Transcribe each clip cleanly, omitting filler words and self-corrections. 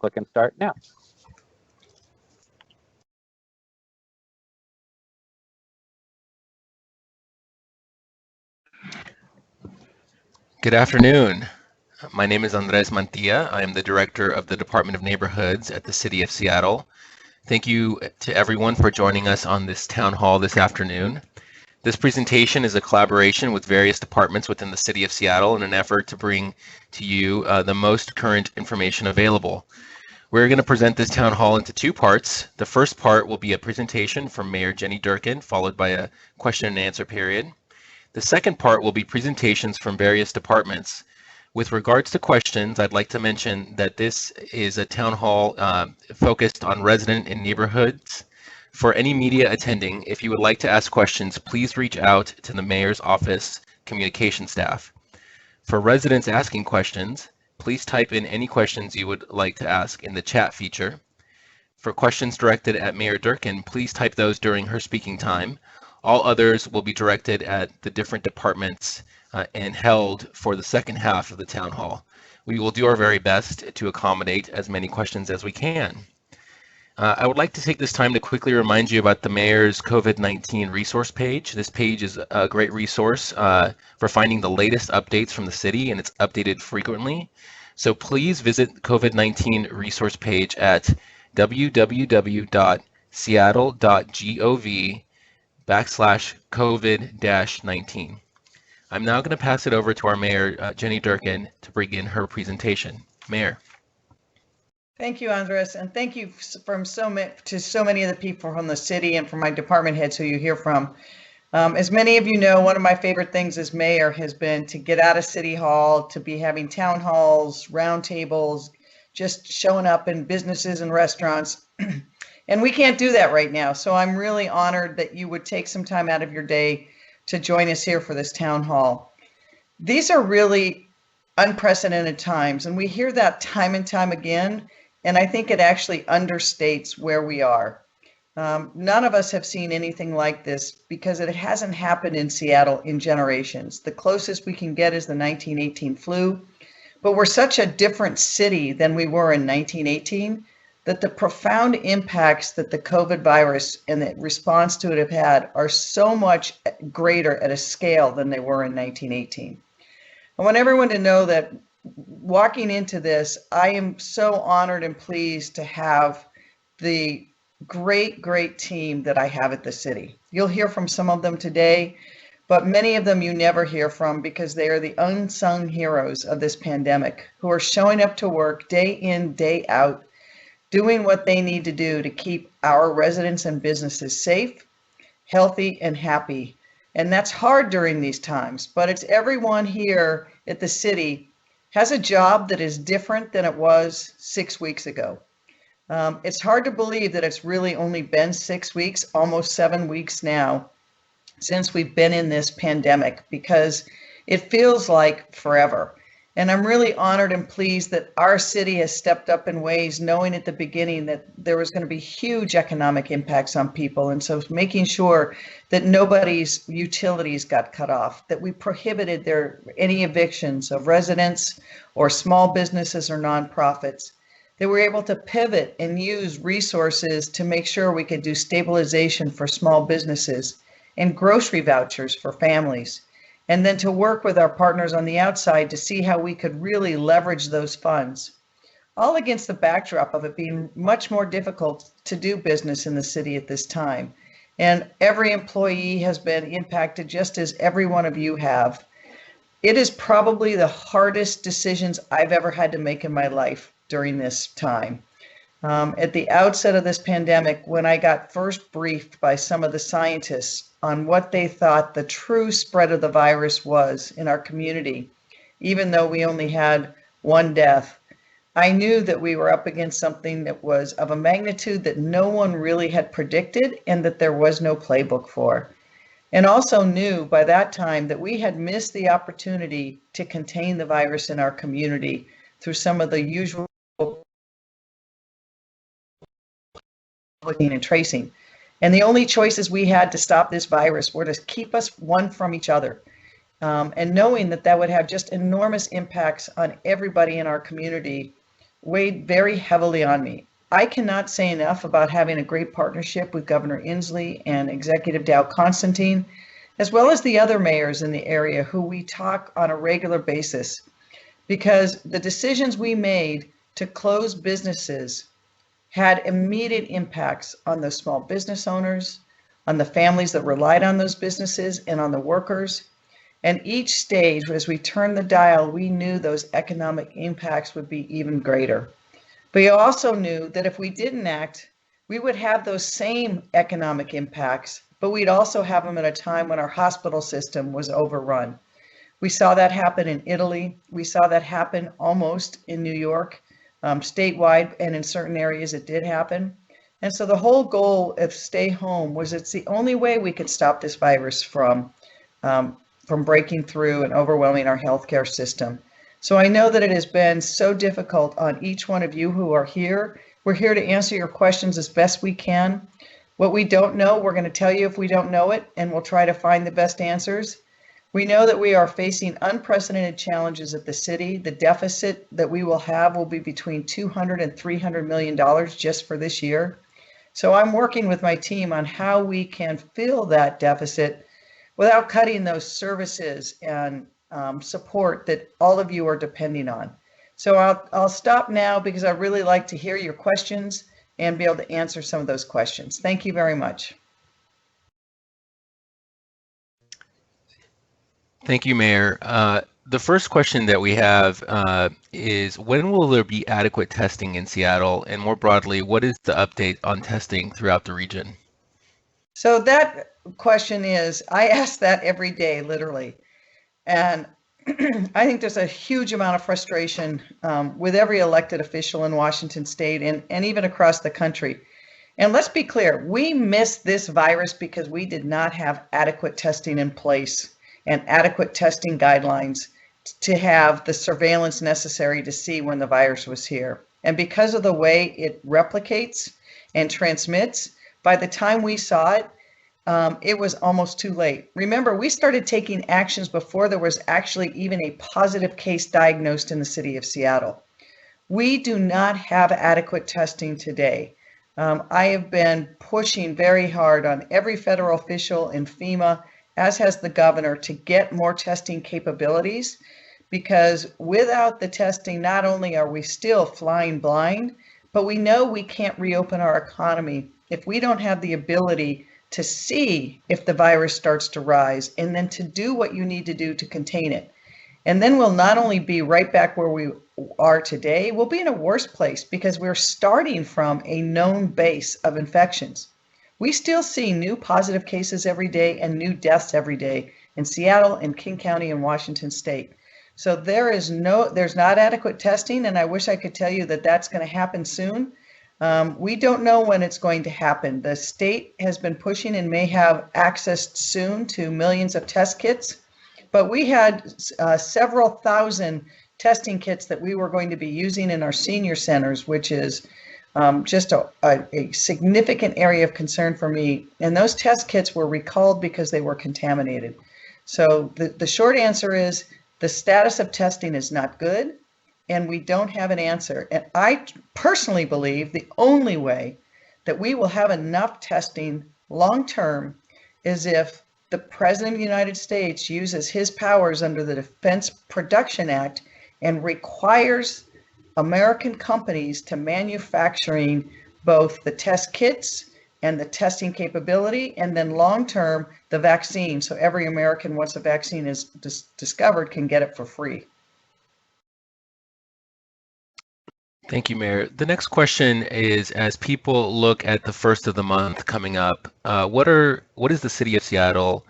clicking start now. Good afternoon. My name is Andres Mantilla. I am the Director of the Department of Neighborhoods at the City of Seattle. Thank you to everyone for joining us on this town hall this afternoon. This presentation is a collaboration with various departments within the City of Seattle in an effort to bring to you the most current information available. We're going to present this town hall into two parts. The first part will be a presentation from Mayor Jenny Durkan, followed by a question and answer period. The second part will be presentations from various departments. With regards to questions, I'd like to mention that this is a town hall focused on resident and neighborhoods. For any media attending, if you would like to ask questions, please reach out to the Mayor's Office communication staff. For residents asking questions, please type in any questions you would like to ask in the chat feature. For questions directed at Mayor Durkan, please type those during her speaking time. All others will be directed at the different departments and held for the second half of the town hall. We will do our very best to accommodate as many questions as we can. I would like to take this time to quickly remind you about the Mayor's COVID-19 resource page. This page is a great resource for finding the latest updates from the city, and it's updated frequently. So please visit the COVID-19 resource page at www.seattle.gov/COVID-19. I'm now going to pass it over to our Mayor, Jenny Durkan, to begin her presentation. Mayor. Thank you, Andres, and thank you to so many of the people from the city and from my department heads who you hear from. As many of you know, one of my favorite things as mayor has been to get out of City Hall, to be having town halls, roundtables, just showing up in businesses and restaurants. And we can't do that right now. So I'm really honored that you would take some time out of your day to join us here for this town hall. These are really unprecedented times, and we hear that time and time again, and I think it actually understates where we are. None of us have seen anything like this because it hasn't happened in Seattle in generations. The closest we can get is the 1918 flu, but we're such a different city than we were in 1918 that the profound impacts that the COVID virus and the response to it have had are so much greater at a scale than they were in 1918. I want everyone to know that walking into this, I am so honored and pleased to have the great team that I have at the city. You'll hear from some of them today, but many of them you never hear from because they are the unsung heroes of this pandemic who are showing up to work day in, day out, doing what they need to do to keep our residents and businesses safe, healthy, and happy. And that's hard during these times, but it's everyone here at the city has a job that is different than it was 6 weeks ago. It's hard to believe that it's really only been 6 weeks, almost 7 weeks now, since we've been in this pandemic, because it feels like forever. And I'm really honored and pleased that our city has stepped up in ways, knowing at the beginning that there was going to be huge economic impacts on people. And so making sure that nobody's utilities got cut off, that we prohibited any evictions of residents or small businesses or nonprofits, that we're able to pivot and use resources to make sure we could do stabilization for small businesses and grocery vouchers for families. And then to work with our partners on the outside to see how we could really leverage those funds, all against the backdrop of it being much more difficult to do business in the city at this time. And every employee has been impacted just as every one of you have. It is probably the hardest decisions I've ever had to make in my life during this time. At the outset of this pandemic, when I got first briefed by some of the scientists on what they thought the true spread of the virus was in our community, even though we only had one death, I knew that we were up against something that was of a magnitude that no one really had predicted and that there was no playbook for. And also knew by that time that we had missed the opportunity to contain the virus in our community through some of the usual and tracing. And the only choices we had to stop this virus were to keep us one from each other. And knowing that that would have just enormous impacts on everybody in our community, weighed very heavily on me. I cannot say enough about having a great partnership with Governor Inslee and Executive Dow Constantine, as well as the other mayors in the area who we talk on a regular basis, because the decisions we made to close businesses had immediate impacts on those small business owners, on the families that relied on those businesses, and on the workers. And each stage, as we turned the dial, we knew those economic impacts would be even greater. But we also knew that if we didn't act, we would have those same economic impacts, but we'd also have them at a time when our hospital system was overrun. We saw that happen in Italy. We saw that happen almost in New York, statewide, and in certain areas it did happen. And so the whole goal of stay home was it's the only way we could stop this virus from breaking through and overwhelming our healthcare system. So I know that it has been so difficult on each one of you who are here. We're here to answer your questions as best we can. What we don't know, we're going to tell you if we don't know it, and we'll try to find the best answers. We know that we are facing unprecedented challenges at the city. The deficit that we will have will be between $200 and $300 million just for this year. So I'm working with my team on how we can fill that deficit without cutting those services and support that all of you are depending on. So I'll stop now because I really like to hear your questions and be able to answer some of those questions. Thank you very much. Thank you, Mayor. The first question that we have is, when will there be adequate testing in Seattle? And more broadly, what is the update on testing throughout the region? So that question is, I ask that every day, literally. And I think there's a huge amount of frustration with every elected official in Washington state and even across the country. And let's be clear, we missed this virus because we did not have adequate testing in place and adequate testing guidelines to have the surveillance necessary to see when the virus was here. And because of the way it replicates and transmits, by the time we saw it, it was almost too late. Remember, we started taking actions before there was actually even a positive case diagnosed in the city of Seattle. We do not have adequate testing today. I have been pushing very hard on every federal official in FEMA, as has the governor, to get more testing capabilities, because without the testing, not only are we still flying blind, but we know we can't reopen our economy if we don't have the ability to see if the virus starts to rise and then to do what you need to do to contain it. And then we'll not only be right back where we are today, we'll be in a worse place because we're starting from a known base of infections. We still see new positive cases every day and new deaths every day in Seattle and King County and Washington state. So there's not adequate testing, and I wish I could tell you that that's going to happen soon. We don't know when it's going to happen. The state has been pushing and may have access soon to millions of test kits, but we had several thousand testing kits that we were going to be using in our senior centers, which is just a significant area of concern for me. And those test kits were recalled because they were contaminated. So the short answer is the status of testing is not good, and we don't have an answer. And I personally believe the only way that we will have enough testing long term is if the President of the United States uses his powers under the Defense Production Act and requires American companies to manufacturing both the test kits and the testing capability, and then long-term the vaccine, so every American, once a vaccine is discovered, can get it for free. Thank you, Mayor. The next question is, as people look at the first of the month coming up, what is the City of Seattle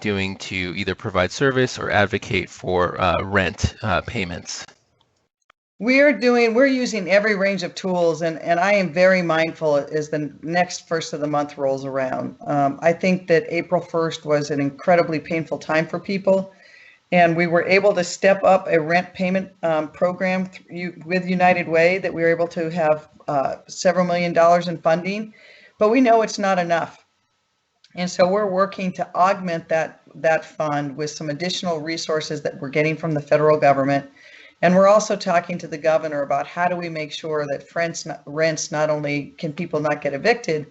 doing to either provide service or advocate for rent payments? We're using every range of tools, and I am very mindful as the next first of the month rolls around. I think that April 1st was an incredibly painful time for people, and we were able to step up a rent payment program with United Way that we were able to have several $1 million in funding, but we know it's not enough. And so we're working to augment that fund with some additional resources that we're getting from the federal government. And we're also talking to the governor about how do we make sure that rents not only can people not get evicted,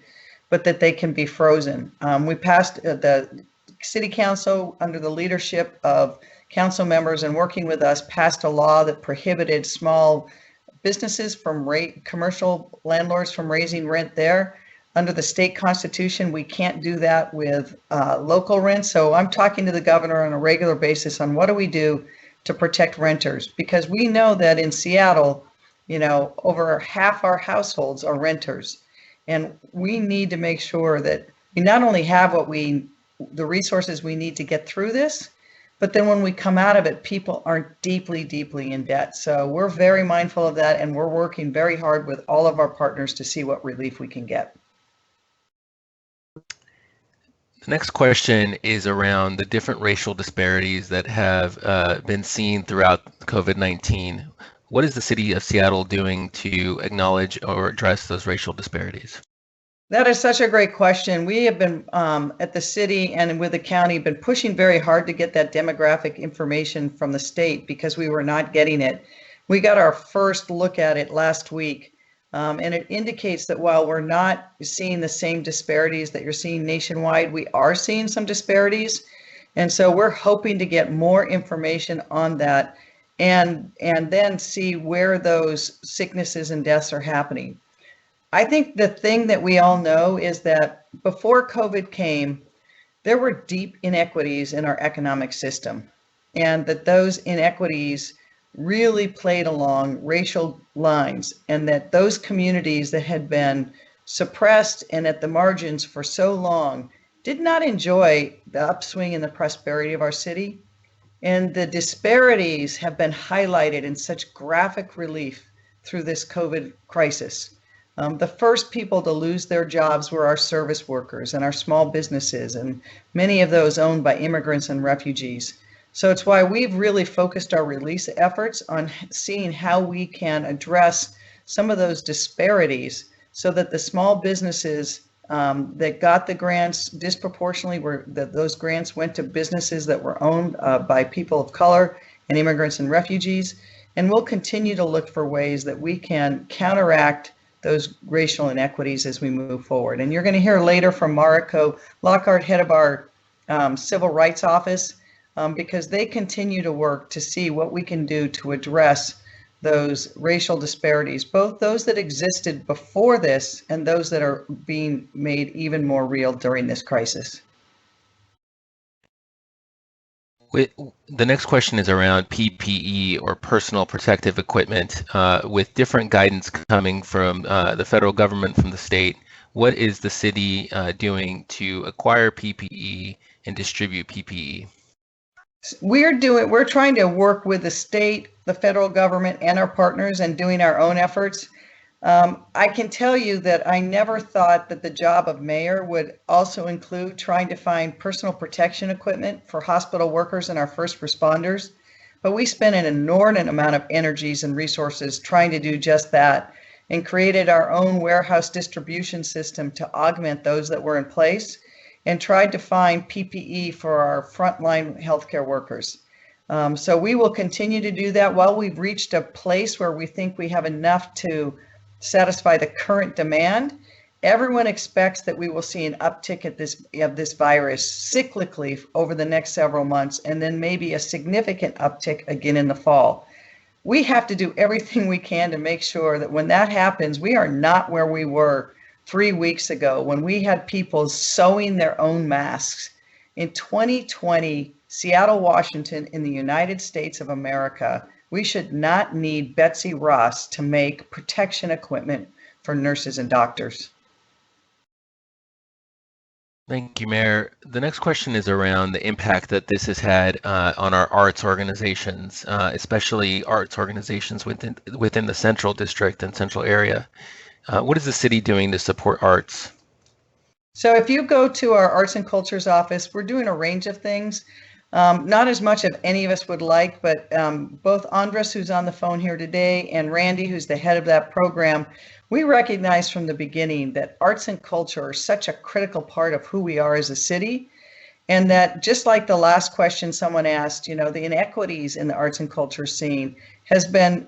but that they can be frozen. We passed the city council under the leadership of council members and working with us passed a law that prohibited small businesses from commercial landlords from raising rent there. Under the state constitution, we can't do that with local rent. So I'm talking to the governor on a regular basis on what do we do to protect renters, because we know that in Seattle, over half our households are renters. And we need to make sure that we not only have the resources we need to get through this, but then when we come out of it, people aren't deeply, deeply in debt. So we're very mindful of that, and we're working very hard with all of our partners to see what relief we can get. The next question is around the different racial disparities that have been seen throughout COVID-19. What is the city of Seattle doing to acknowledge or address those racial disparities? That is such a great question. We have been at the city and with the county been pushing very hard to get that demographic information from the state because we were not getting it. We got our first look at it last week, and it indicates that while we're not seeing the same disparities that you're seeing nationwide, we are seeing some disparities. And so we're hoping to get more information on that and then see where those sicknesses and deaths are happening. I think the thing that we all know is that before COVID came, there were deep inequities in our economic system, and that those inequities really played along racial lines, and that those communities that had been suppressed and at the margins for so long did not enjoy the upswing in the prosperity of our city. And the disparities have been highlighted in such graphic relief through this COVID crisis. The first people to lose their jobs were our service workers and our small businesses, and many of those owned by immigrants and refugees. So it's why we've really focused our release efforts on seeing how we can address some of those disparities so that the small businesses that got the grants disproportionately that those grants went to businesses that were owned by people of color and immigrants and refugees. And we'll continue to look for ways that we can counteract those racial inequities as we move forward. And you're going to hear later from Mariko Lockhart, head of our Civil Rights Office, because they continue to work to see what we can do to address those racial disparities, both those that existed before this and those that are being made even more real during this crisis. The next question is around PPE, or personal protective equipment, with different guidance coming from the federal government, from the state. What is the city doing to acquire PPE and distribute PPE? We're trying to work with the state, the federal government, and our partners, and doing our own efforts. I can tell you that I never thought that the job of mayor would also include trying to find personal protection equipment for hospital workers and our first responders. But we spent an inordinate amount of energies and resources trying to do just that, and created our own warehouse distribution system to augment those that were in place, and tried to find PPE for our frontline healthcare workers. So we will continue to do that while we've reached a place where we think we have enough to satisfy the current demand. Everyone expects that we will see an uptick of this virus cyclically over the next several months, and then maybe a significant uptick again in the fall. We have to do everything we can to make sure that when that happens, we are not where we were 3 weeks ago when we had people sewing their own masks. In 2020, Seattle, Washington, in the United States of America, we should not need Betsy Ross to make protection equipment for nurses and doctors. Thank you, Mayor. The next question is around the impact that this has had on our arts organizations, especially arts organizations within the Central District and Central area. What is the city doing to support arts? So if you go to our Arts and Cultures office, we're doing a range of things. Not as much as any of us would like, but both Andres, who's on the phone here today, and Randy, who's the head of that program, we recognize from the beginning that arts and culture are such a critical part of who we are as a city. And that, just like the last question someone asked, the inequities in the arts and culture scene has been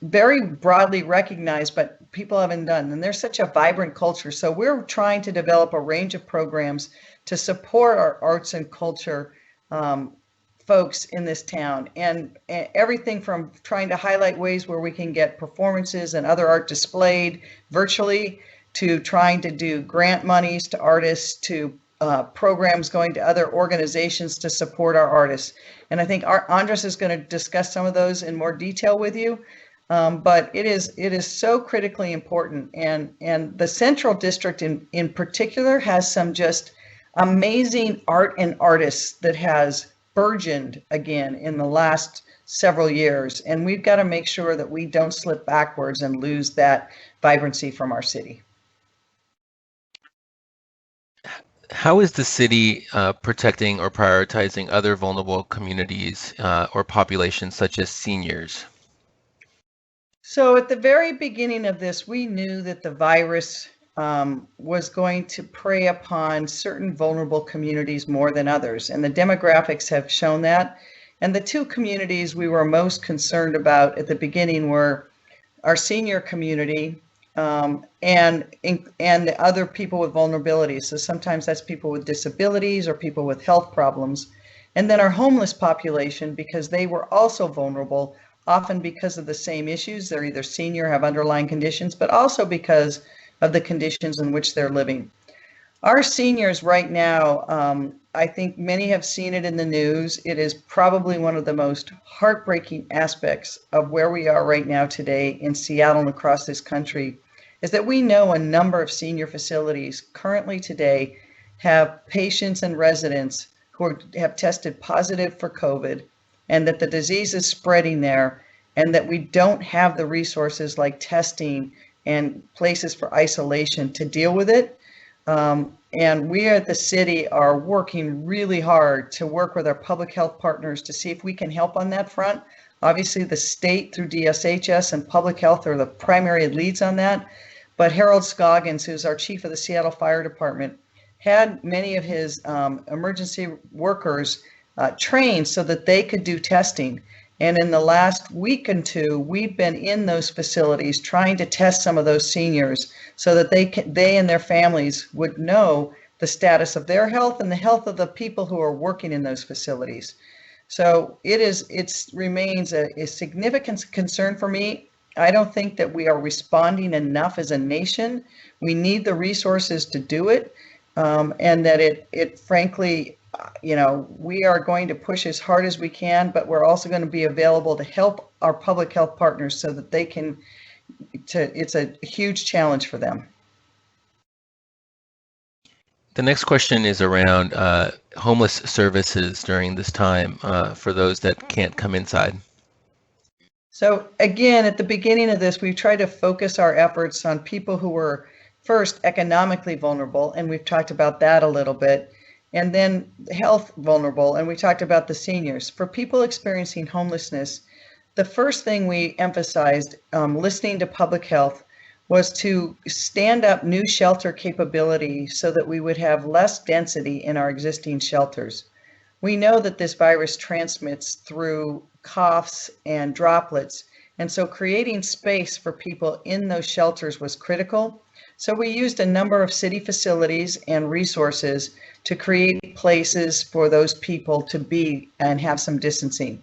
very broadly recognized, but people haven't done. And there's such a vibrant culture. So we're trying to develop a range of programs to support our arts and culture folks in this town, and everything from trying to highlight ways where we can get performances and other art displayed virtually, to trying to do grant monies to artists, to programs going to other organizations to support our artists. And I think Andres is going to discuss some of those in more detail with you. But it is so critically important, and the Central District in particular has some just amazing art and artists that has burgeoned again in the last several years, and we've got to make sure that we don't slip backwards and lose that vibrancy from our city. How is the city protecting or prioritizing other vulnerable communities or populations such as seniors? So at the very beginning of this, we knew that the virus was going to prey upon certain vulnerable communities more than others, and the demographics have shown that. And the two communities we were most concerned about at the beginning were our senior community and the other people with vulnerabilities. So sometimes that's people with disabilities or people with health problems. And then our homeless population, because they were also vulnerable, often because of the same issues. They're either senior, have underlying conditions, but also because of the conditions in which they're living. Our seniors right now, I think many have seen it in the news. It is probably one of the most heartbreaking aspects of where we are right now today in Seattle and across this country, is that we know a number of senior facilities currently today have patients and residents who have tested positive for COVID, and that the disease is spreading there, and that we don't have the resources like testing and places for isolation to deal with it. And we at the city are working really hard to work with our public health partners to see if we can help on that front. Obviously, the state through DSHS and public health are the primary leads on that. But Harold Scoggins, who's our chief of the Seattle Fire Department, had many of his emergency workers trained so that they could do testing. And in the last week and two, we've been in those facilities trying to test some of those seniors so that they and their families would know the status of their health and the health of the people who are working in those facilities. So it remains a significant concern for me. I don't think that we are responding enough as a nation. We need the resources to do it, and that it frankly, we are going to push as hard as we can, but we're also going to be available to help our public health partners so that they can, it's a huge challenge for them. The next question is around homeless services during this time for those that can't come inside. So again, at the beginning of this, we've tried to focus our efforts on people who were first economically vulnerable, and we've talked about that a little bit, and then health vulnerable, and we talked about the seniors. For people experiencing homelessness, the first thing we emphasized, listening to public health, was to stand up new shelter capability so that we would have less density in our existing shelters. We know that this virus transmits through coughs and droplets, and so creating space for people in those shelters was critical. So we used a number of city facilities and resources to create places for those people to be and have some distancing.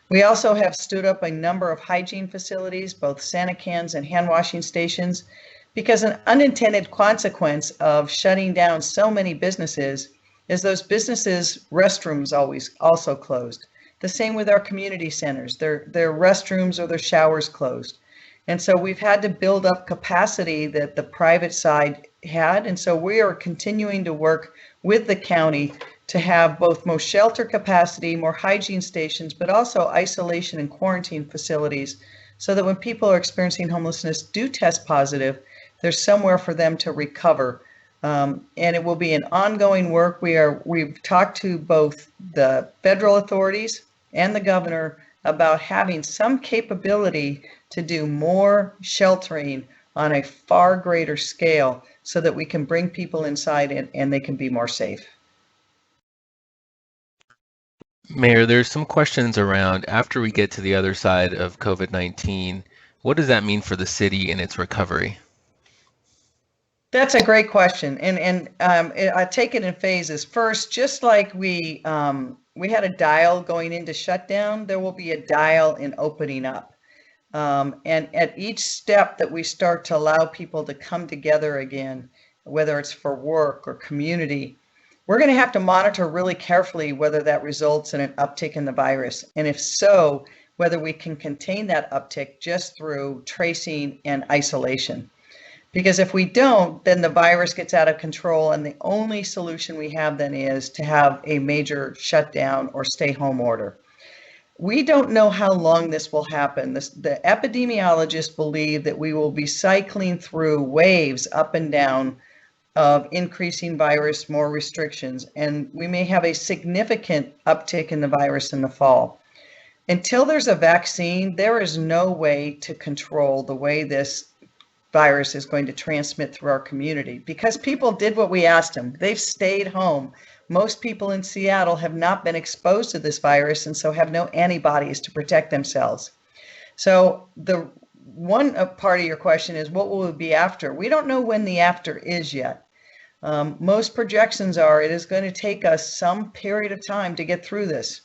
We also have stood up a number of hygiene facilities, both Santa cans and hand washing stations, because an unintended consequence of shutting down so many businesses is those businesses' restrooms always also closed. The same with our community centers, their restrooms or their showers closed. And so we've had to build up capacity that the private side had. And so we are continuing to work with the county to have both more shelter capacity, more hygiene stations, but also isolation and quarantine facilities, so that when people are experiencing homelessness do test positive, there's somewhere for them to recover. And it will be an ongoing work. We've talked to both the federal authorities and the governor about having some capability to do more sheltering on a far greater scale so that we can bring people inside and they can be more safe. Mayor, there's some questions around after we get to the other side of COVID-19, what does that mean for the city and its recovery? That's a great question, and I take it in phases. First, just like we had a dial going into shutdown, there will be a dial in opening up. And at each step that we start to allow people to come together again, whether it's for work or community, we're going to have to monitor really carefully whether that results in an uptick in the virus. And if so, whether we can contain that uptick just through tracing and isolation. Because if we don't, then the virus gets out of control, and the only solution we have then is to have a major shutdown or stay home order. We don't know how long this will happen. The epidemiologists believe that we will be cycling through waves up and down of increasing virus, more restrictions, and we may have a significant uptick in the virus in the fall. Until there's a vaccine, there is no way to control the way this virus is going to transmit through our community because people did what we asked them. They've stayed home. Most people in Seattle have not been exposed to this virus and so have no antibodies to protect themselves. So the one part of your question is, what will it be after? We don't know when the after is yet. Most projections are it is going to take us some period of time to get through this.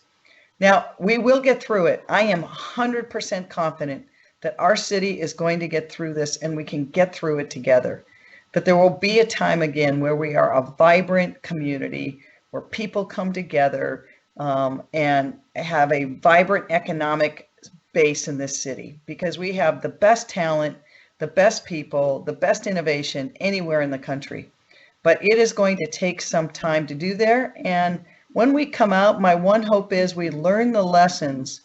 Now, we will get through it. I am 100% confident that our city is going to get through this and we can get through it together. But there will be a time again where we are a vibrant community, where people come together and have a vibrant economic base in this city, because we have the best talent, the best people, the best innovation anywhere in the country. But it is going to take some time to do there. And when we come out, my one hope is we learn the lessons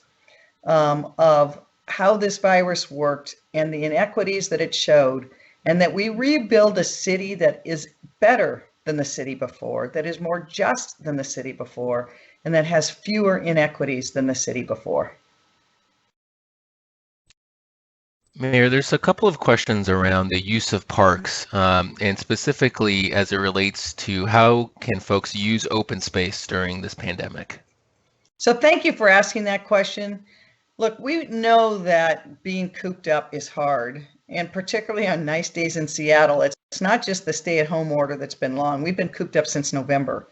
of how this virus worked and the inequities that it showed, and that we rebuild a city that is better than the city before, that is more just than the city before, and that has fewer inequities than the city before. Mayor, there's a couple of questions around the use of parks, and specifically as it relates to how can folks use open space during this pandemic? So thank you for asking that question. Look, we know that being cooped up is hard, and particularly on nice days in Seattle, it's not just the stay-at-home order that's been long. We've been cooped up since November.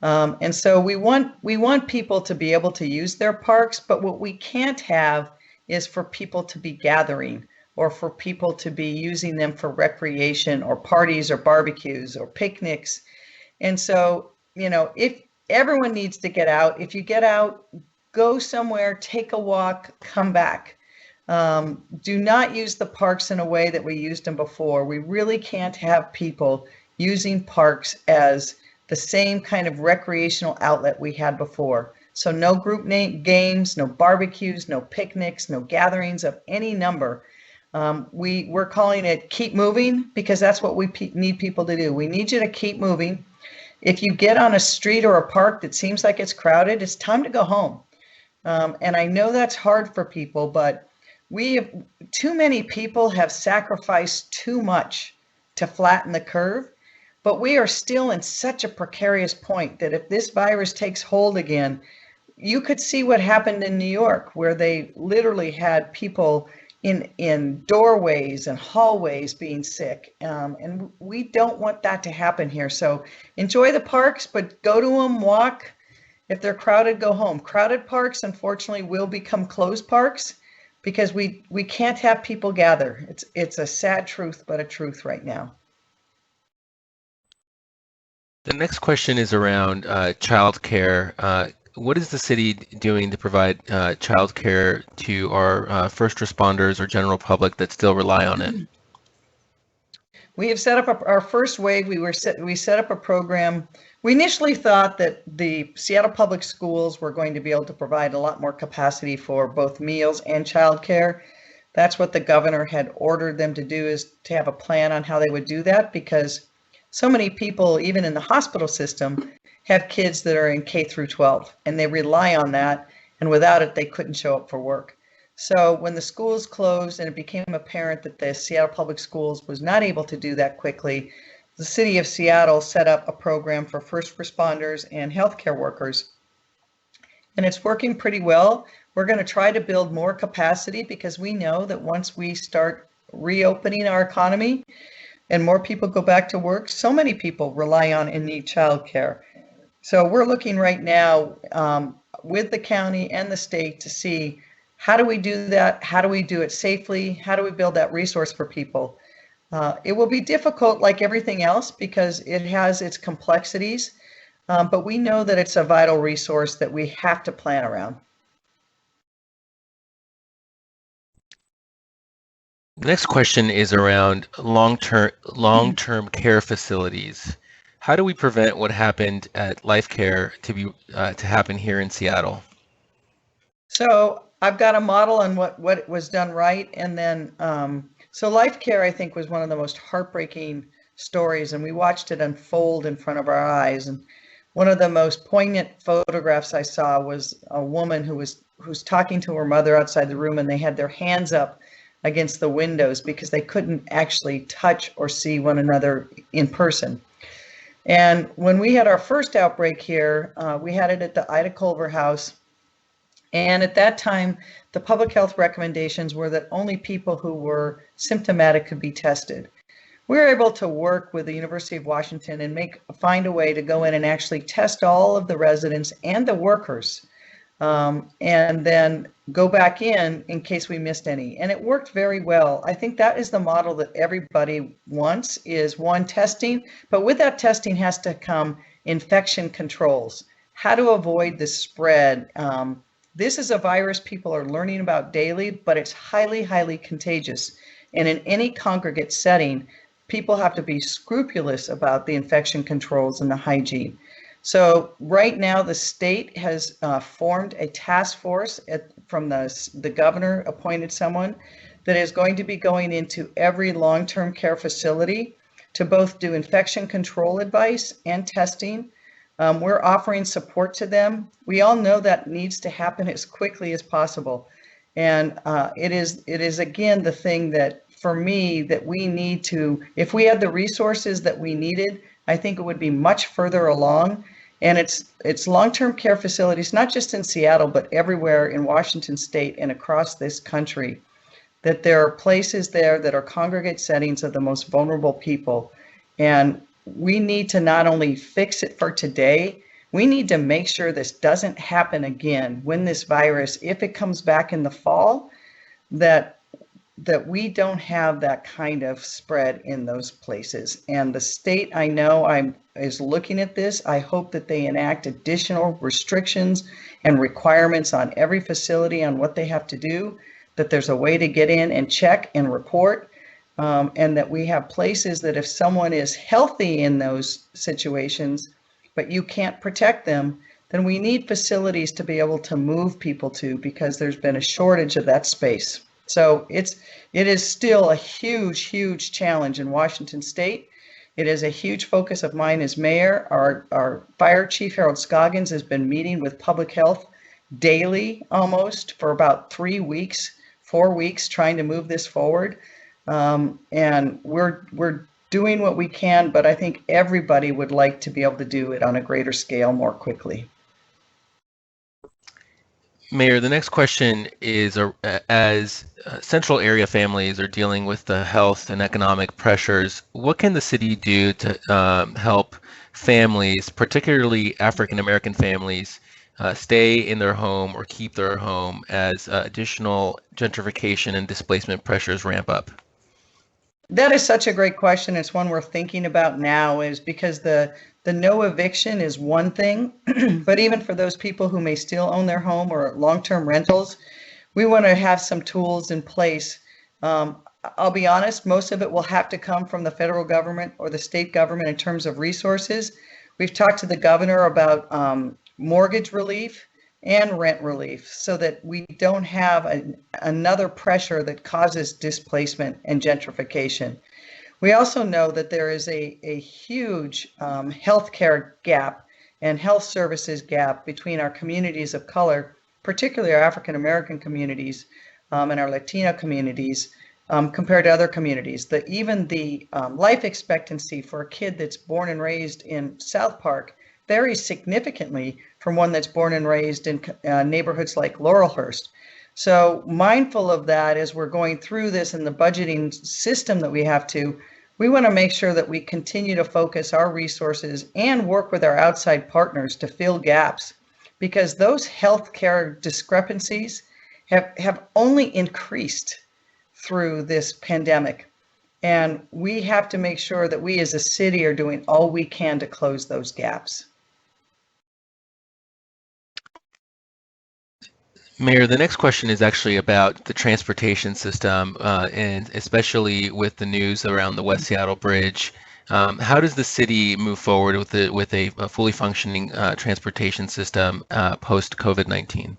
And so we want people to be able to use their parks, but what we can't have is for people to be gathering or for people to be using them for recreation or parties or barbecues or picnics. And so, if everyone needs to get out, if you get out, go somewhere, take a walk, come back. Do not use the parks in a way that we used them before. We really can't have people using parks as the same kind of recreational outlet we had before. So no group games, no barbecues, no picnics, no gatherings of any number. We're calling it keep moving because that's what we need people to do. We need you to keep moving. If you get on a street or a park that seems like it's crowded, it's time to go home. And I know that's hard for people, but too many people have sacrificed too much to flatten the curve. But we are still in such a precarious point that if this virus takes hold again, you could see what happened in New York, where they literally had people in doorways and hallways being sick. And we don't want that to happen here. So enjoy the parks, but go to them, walk. If they're crowded, go home. Crowded parks, unfortunately, will become closed parks because we can't have people gather. It's a sad truth, but a truth right now. The next question is around childcare. What is the city doing to provide childcare to our first responders or general public that still rely on it? We have set up our first wave. We set up a program. We initially thought that the Seattle Public Schools were going to be able to provide a lot more capacity for both meals and childcare. That's what the governor had ordered them to do, is to have a plan on how they would do that, because so many people, even in the hospital system, have kids that are in K through 12, and they rely on that, and without it, they couldn't show up for work. So when the schools closed and it became apparent that the Seattle Public Schools was not able to do that quickly, the city of Seattle set up a program for first responders and healthcare workers. and it's working pretty well. We're going to try to build more capacity because we know that once we start reopening our economy and more people go back to work, so many people rely on and need childcare. So we're looking right now with the county and the state to see how do we do that? How do we do it safely? How do we build that resource for people? It will be difficult like everything else because it has its complexities, but we know that it's a vital resource that we have to plan around. The next question is around long-term care facilities. How do we prevent what happened at Life Care to happen here in Seattle? So I've got a model on what was done right, and then so Life Care I think was one of the most heartbreaking stories, and we watched it unfold in front of our eyes. And one of the most poignant photographs I saw was a woman who's talking to her mother outside the room, and they had their hands up against the windows because they couldn't actually touch or see one another in person. And when we had our first outbreak here, we had it at the Ida Culver House. And at that time, the public health recommendations were that only people who were symptomatic could be tested. We were able to work with the University of Washington and find a way to go in and actually test all of the residents and the workers, and then go back in case we missed any. And it worked very well. I think that is the model that everybody wants, is one, testing, but with that testing has to come infection controls, how to avoid the spread. This is a virus people are learning about daily, but it's highly, highly contagious. And in any congregate setting, people have to be scrupulous about the infection controls and the hygiene. So right now, the state has formed a task force from the governor appointed someone that is going to be going into every long-term care facility to both do infection control advice and testing. We're offering support to them. We all know that needs to happen as quickly as possible. And it is again the thing that for me that we need to, if we had the resources that we needed, I think it would be much further along. And it's long-term care facilities, not just in Seattle, but everywhere in Washington state and across this country, that there are places there that are congregate settings of the most vulnerable people. And we need to not only fix it for today, we need to make sure this doesn't happen again when this virus, if it comes back in the fall, that we don't have that kind of spread in those places. And the state, I know, is looking at this. I hope that they enact additional restrictions and requirements on every facility on what they have to do, that there's a way to get in and check and report, and that we have places that if someone is healthy in those situations, but you can't protect them, then we need facilities to be able to move people to, because there's been a shortage of that space. So it is still a huge, huge challenge in Washington state. It is a huge focus of mine as mayor. Our fire chief, Harold Scoggins, has been meeting with public health daily almost for about 3 weeks, 4 weeks, trying to move this forward. And we're doing what we can, but I think everybody would like to be able to do it on a greater scale more quickly. Mayor, the next question is, as central area families are dealing with the health and economic pressures, what can the city do to help families, particularly African American families, stay in their home or keep their home as additional gentrification and displacement pressures ramp up? That is such a great question. It's one we're thinking about now, is because the no eviction is one thing, but even for those people who may still own their home or long-term rentals, we want to have some tools in place. I'll be honest, most of it will have to come from the federal government or the state government in terms of resources. We've talked to the governor about mortgage relief and rent relief so that we don't have another pressure that causes displacement and gentrification. We also know that there is a huge healthcare gap and health services gap between our communities of color, particularly our African American communities and our Latino communities, compared to other communities. Even the life expectancy for a kid that's born and raised in South Park, varies significantly from one that's born and raised in neighborhoods like Laurelhurst. So mindful of that as we're going through this and the budgeting system that we have to, we want to make sure that we continue to focus our resources and work with our outside partners to fill gaps, because those healthcare discrepancies have only increased through this pandemic. And we have to make sure that we as a city are doing all we can to close those gaps. Mayor, the next question is actually about the transportation system, and especially with the news around the West Seattle Bridge. How does the city move forward with a fully functioning transportation system post COVID-19?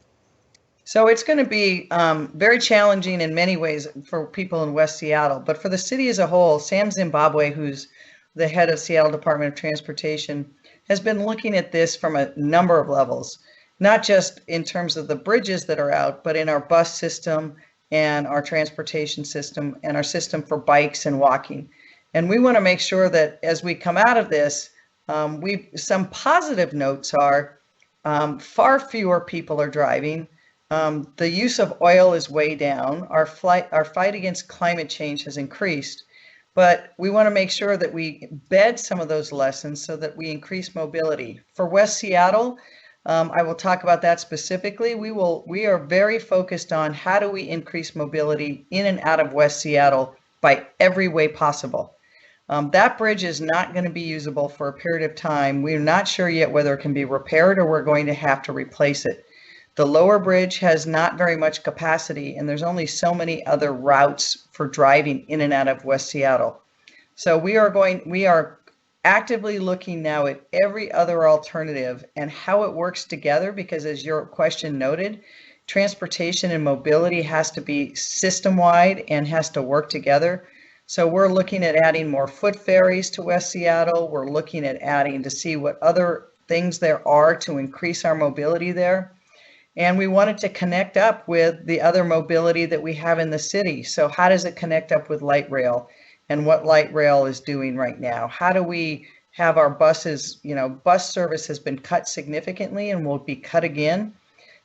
So it's going to be very challenging in many ways for people in West Seattle, but for the city as a whole, Sam Zimbabwe, who's the head of Seattle Department of Transportation, has been looking at this from a number of levels, not just in terms of the bridges that are out, but in our bus system and our transportation system and our system for bikes and walking. And we want to make sure that as we come out of this, some positive notes are far fewer people are driving. The use of oil is way down. Our fight against climate change has increased, but we want to make sure that we bed some of those lessons so that we increase mobility. For West Seattle, I will talk about that specifically. We are very focused on how do we increase mobility in and out of West Seattle by every way possible. That bridge is not going to be usable for a period of time. We're not sure yet whether it can be repaired or we're going to have to replace it. The lower bridge has not very much capacity, and there's only so many other routes for driving in and out of West Seattle. So we are actively looking now at every other alternative and how it works together, because as your question noted, transportation and mobility has to be system-wide and has to work together. So we're looking at adding more foot ferries to West Seattle. We're looking at adding to see what other things there are to increase our mobility there. And we wanted to connect up with the other mobility that we have in the city. So how does it connect up with light rail and what light rail is doing right now? How do we have our buses, bus service has been cut significantly and will be cut again.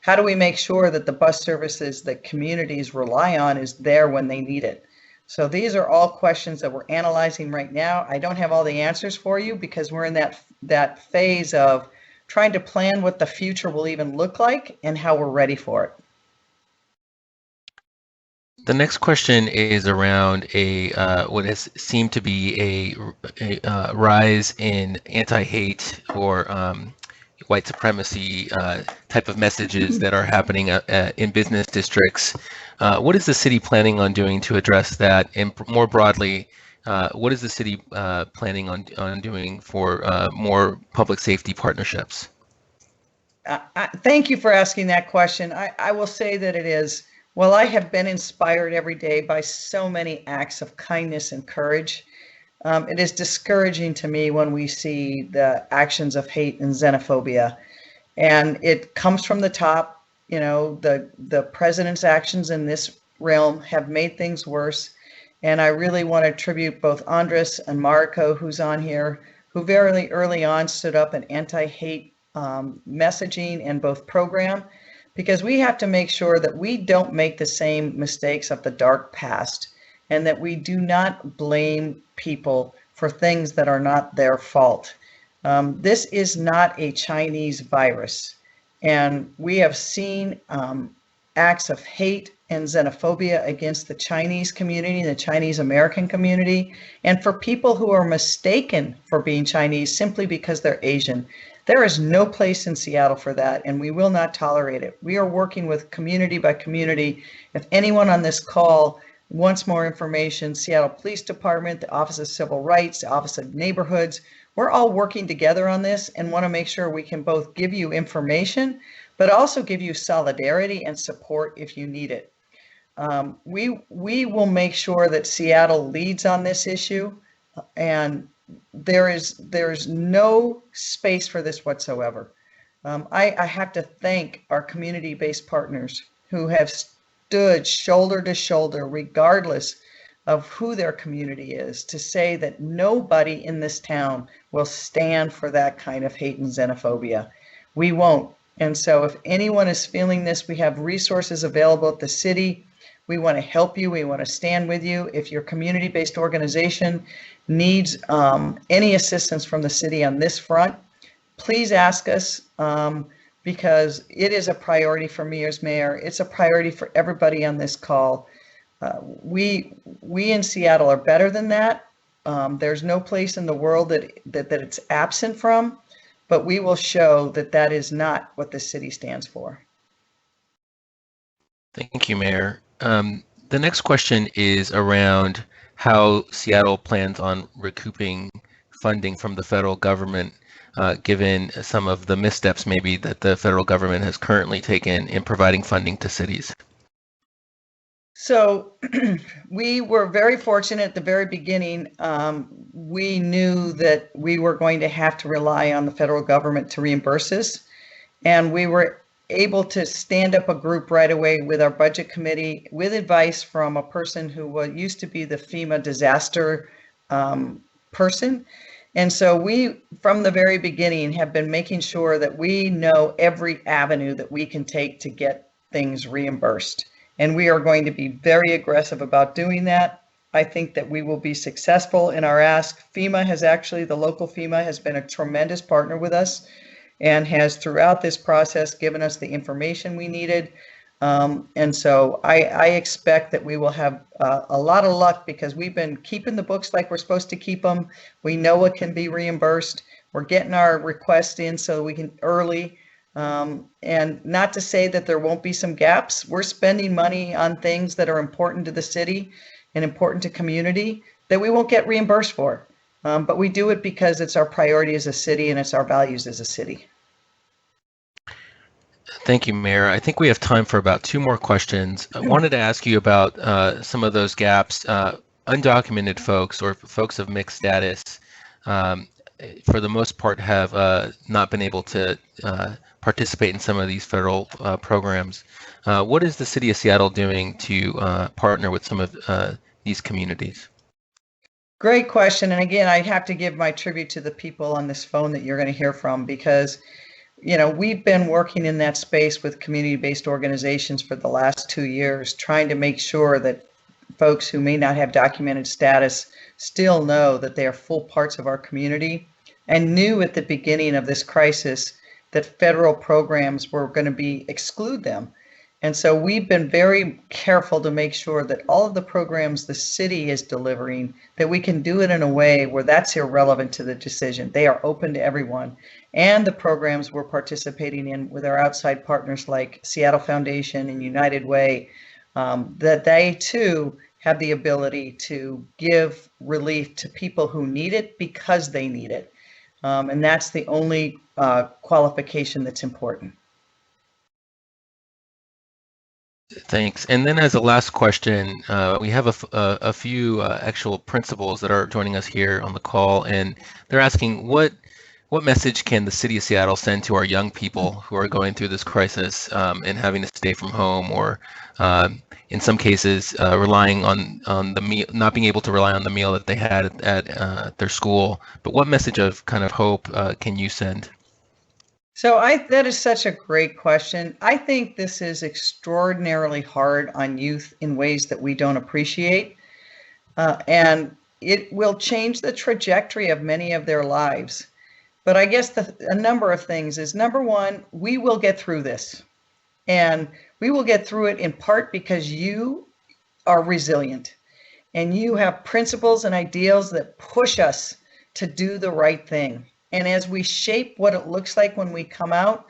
How do we make sure that the bus services that communities rely on is there when they need it? So these are all questions that we're analyzing right now. I don't have all the answers for you because we're in that phase of trying to plan what the future will even look like and how we're ready for it. The next question is around what has seemed to be a rise in anti-hate or white supremacy type of messages that are happening in business districts. What is the city planning on doing to address that? And more broadly, what is the city planning on doing for more public safety partnerships? Thank you for asking that question. I will say that it is, well, I have been inspired every day by so many acts of kindness and courage. It is discouraging to me when we see the actions of hate and xenophobia. And it comes from the top. The president's actions in this realm have made things worse. And I really want to attribute both Andres and Mariko, who's on here, who very early on stood up an anti-hate messaging and both program, because we have to make sure that we don't make the same mistakes of the dark past and that we do not blame people for things that are not their fault. This is not a Chinese virus, and we have seen acts of hate and xenophobia against the Chinese community, the Chinese American community, and for people who are mistaken for being Chinese simply because they're Asian. There is no place in Seattle for that, and we will not tolerate it. We are working with community by community. If anyone on this call wants more information, Seattle Police Department, the Office of Civil Rights, the Office of Neighborhoods, we're all working together on this and want to make sure we can both give you information, but also give you solidarity and support if you need it. We will make sure that Seattle leads on this issue, and there's no space for this whatsoever. I have to thank our community-based partners who have stood shoulder to shoulder, regardless of who their community is, to say that nobody in this town will stand for that kind of hate and xenophobia. We won't. And so if anyone is feeling this, we have resources available at the city. We want to help you. We want to stand with you. If your community-based organization needs any assistance from the city on this front, please ask us, because it is a priority for me as mayor. It's a priority for everybody on this call. We in Seattle are better than that. There's no place in the world that it's absent from, but we will show that that is not what the city stands for. Thank you, Mayor. The next question is around how Seattle plans on recouping funding from the federal government, given some of the missteps maybe that the federal government has currently taken in providing funding to cities. So we were very fortunate at the very beginning. We knew that we were going to have to rely on the federal government to reimburse us. And we were able to stand up a group right away with our budget committee with advice from a person who used to be the FEMA disaster person. And so we, from the very beginning, have been making sure that we know every avenue that we can take to get things reimbursed. And we are going to be very aggressive about doing that. I think that we will be successful in our ask. FEMA has actually, the local FEMA has been a tremendous partner with us and has throughout this process given us the information we needed. And so I expect that we will have a lot of luck because we've been keeping the books like we're supposed to keep them. We know what can be reimbursed. We're getting our request in so we can early. And not to say that there won't be some gaps. We're spending money on things that are important to the city and important to community that we won't get reimbursed for. But we do it because it's our priority as a city and it's our values as a city. Thank you, Mayor. I think we have time for about 2 more questions. I wanted to ask you about some of those gaps. Undocumented folks or folks of mixed status, for the most part, have not been able to participate in some of these federal programs. What is the City of Seattle doing to partner with some of these communities? Great question. And again, I have to give my tribute to the people on this phone that you're going to hear from because, you know, we've been working in that space with community-based organizations for the last 2 years, trying to make sure that folks who may not have documented status still know that they are full parts of our community, and knew at the beginning of this crisis that federal programs were going to exclude them. And so we've been very careful to make sure that all of the programs the city is delivering, that we can do it in a way where that's irrelevant to the decision. They are open to everyone. And the programs we're participating in with our outside partners like Seattle Foundation and United Way, that they too have the ability to give relief to people who need it because they need it. And that's the only qualification that's important. Thanks. And then as a last question, we have a few actual principals that are joining us here on the call, and they're asking what message can the City of Seattle send to our young people who are going through this crisis and having to stay from home, or in some cases relying on the meal, not being able to rely on the meal that they had at their school. But what message of kind of hope can you send? So that is such a great question. I think this is extraordinarily hard on youth in ways that we don't appreciate. And it will change the trajectory of many of their lives. But I guess a number of things is, number one, we will get through this. And we will get through it in part because you are resilient and you have principles and ideals that push us to do the right thing. And as we shape what it looks like when we come out,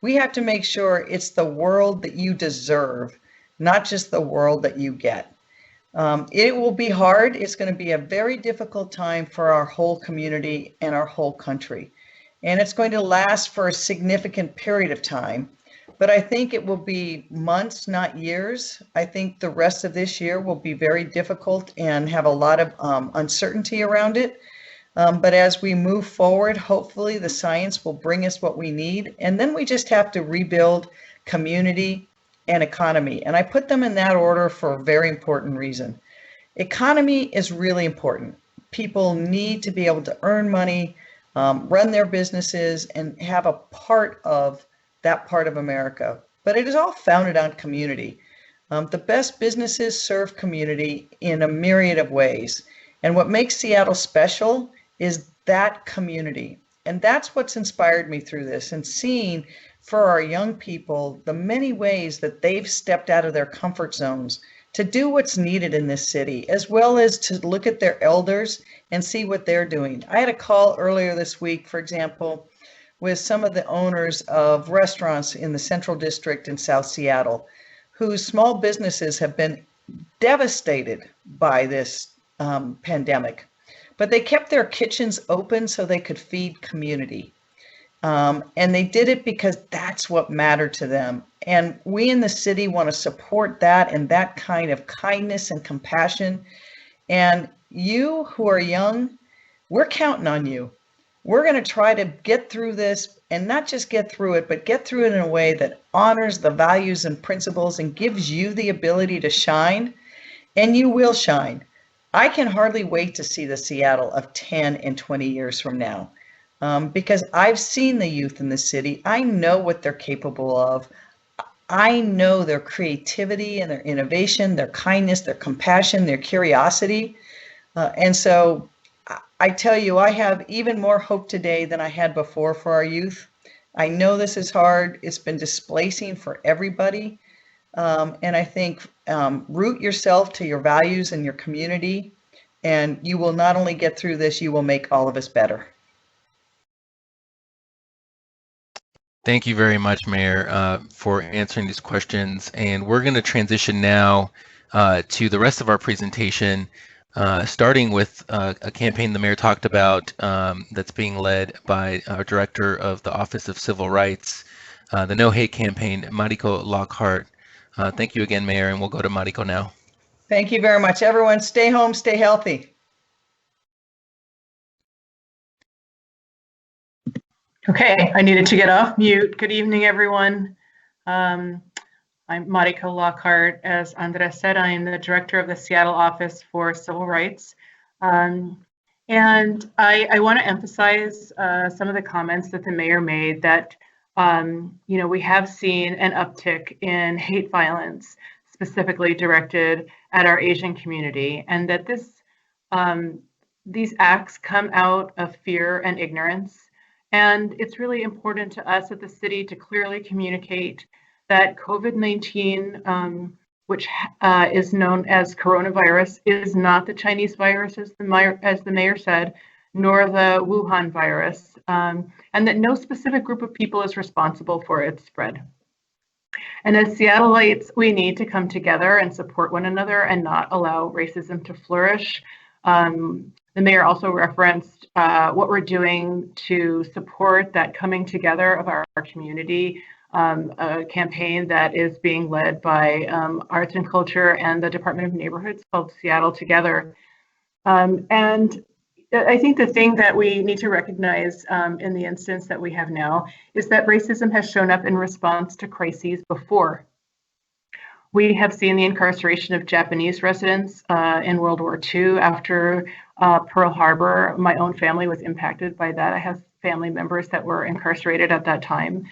we have to make sure it's the world that you deserve, not just the world that you get. It will be hard. It's going to be a very difficult time for our whole community and our whole country. And it's going to last for a significant period of time. But I think it will be months, not years. I think the rest of this year will be very difficult and have a lot of uncertainty around it. But as we move forward, hopefully the science will bring us what we need. And then we just have to rebuild community and economy. And I put them in that order for a very important reason. Economy is really important. People need to be able to earn money, run their businesses, and have a part of that part of America. But it is all founded on community. The best businesses serve community in a myriad of ways. And what makes Seattle special is that community. And that's what's inspired me through this, and seeing for our young people the many ways that they've stepped out of their comfort zones to do what's needed in this city, as well as to look at their elders and see what they're doing. I had a call earlier this week, for example, with some of the owners of restaurants in the Central District in South Seattle, whose small businesses have been devastated by this pandemic. But they kept their kitchens open so they could feed community. And they did it because that's what mattered to them. And we in the city want to support that and that kind of kindness and compassion. And you who are young, we're counting on you. We're going to try to get through this, and not just get through it, but get through it in a way that honors the values and principles and gives you the ability to shine, and you will shine. I can hardly wait to see the Seattle of 10 and 20 years from now, because I've seen the youth in the city. I know what they're capable of. I know their creativity and their innovation, their kindness, their compassion, their curiosity. And so I tell you, I have even more hope today than I had before for our youth. I know this is hard. It's been displacing for everybody. And I think root yourself to your values and your community, and you will not only get through this, you will make all of us better. Thank you very much, Mayor, for answering these questions. And we're going to transition now to the rest of our presentation, starting with a campaign the Mayor talked about that's being led by our Director of the Office of Civil Rights, the No Hate campaign, Mariko Lockhart. Thank you again, Mayor, and we'll go to Mariko now. Thank you very much, everyone. Stay home, stay healthy. Okay, I needed to get off mute. Good evening, everyone. I'm Mariko Lockhart. As Andres said, I am the director of the Seattle Office for Civil Rights. And I want to emphasize some of the comments that the mayor made, that we have seen an uptick in hate violence, specifically directed at our Asian community, and that these acts come out of fear and ignorance. And it's really important to us at the city to clearly communicate that COVID-19, which is known as coronavirus, is not the Chinese virus, as the mayor said, nor the Wuhan virus, and that no specific group of people is responsible for its spread. And as Seattleites, we need to come together and support one another and not allow racism to flourish. The mayor also referenced what we're doing to support that coming together of our community, a campaign that is being led by Arts and Culture and the Department of Neighborhoods called Seattle Together. And I think the thing that we need to recognize in the instance that we have now is that racism has shown up in response to crises before. We have seen the incarceration of Japanese residents in World War II after Pearl Harbor. My own family was impacted by that. I have family members that were incarcerated at that time.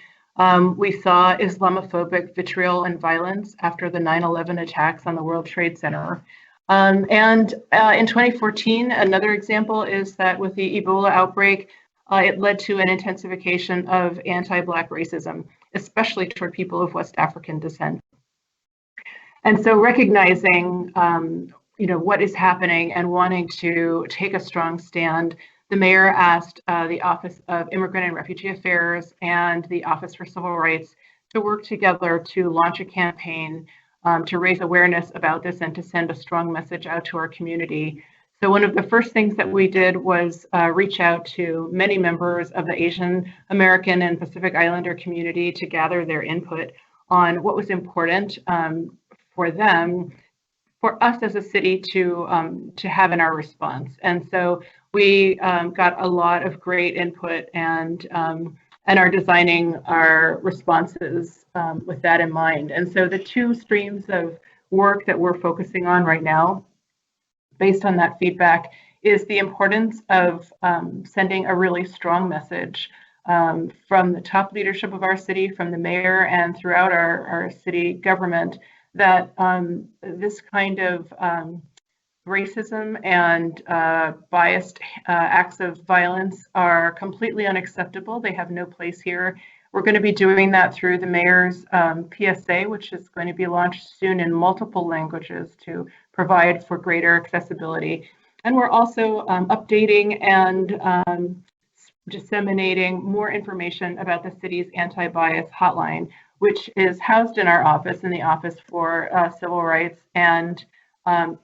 We saw Islamophobic vitriol and violence after the 9/11 attacks on the World Trade Center. And in 2014, another example is that with the Ebola outbreak, it led to an intensification of anti-Black racism, especially toward people of West African descent. And so recognizing what is happening and wanting to take a strong stand, the mayor asked the Office of Immigrant and Refugee Affairs and the Office for Civil Rights to work together to launch a campaign to raise awareness about this and to send a strong message out to our community. So one of the first things that we did was reach out to many members of the Asian American and Pacific Islander community to gather their input on what was important for them, for us as a city to have in our response. And so we got a lot of great input and are designing our responses with that in mind. And so the two streams of work that we're focusing on right now based on that feedback is the importance of sending a really strong message from the top leadership of our city, from the mayor, and throughout our city government, that this kind of racism and biased acts of violence are completely unacceptable. They have no place here. We're going to be doing that through the mayor's PSA, which is going to be launched soon in multiple languages to provide for greater accessibility. And we're also updating and disseminating more information about the city's anti-bias hotline, which is housed in our office, in the Office for Civil Rights. And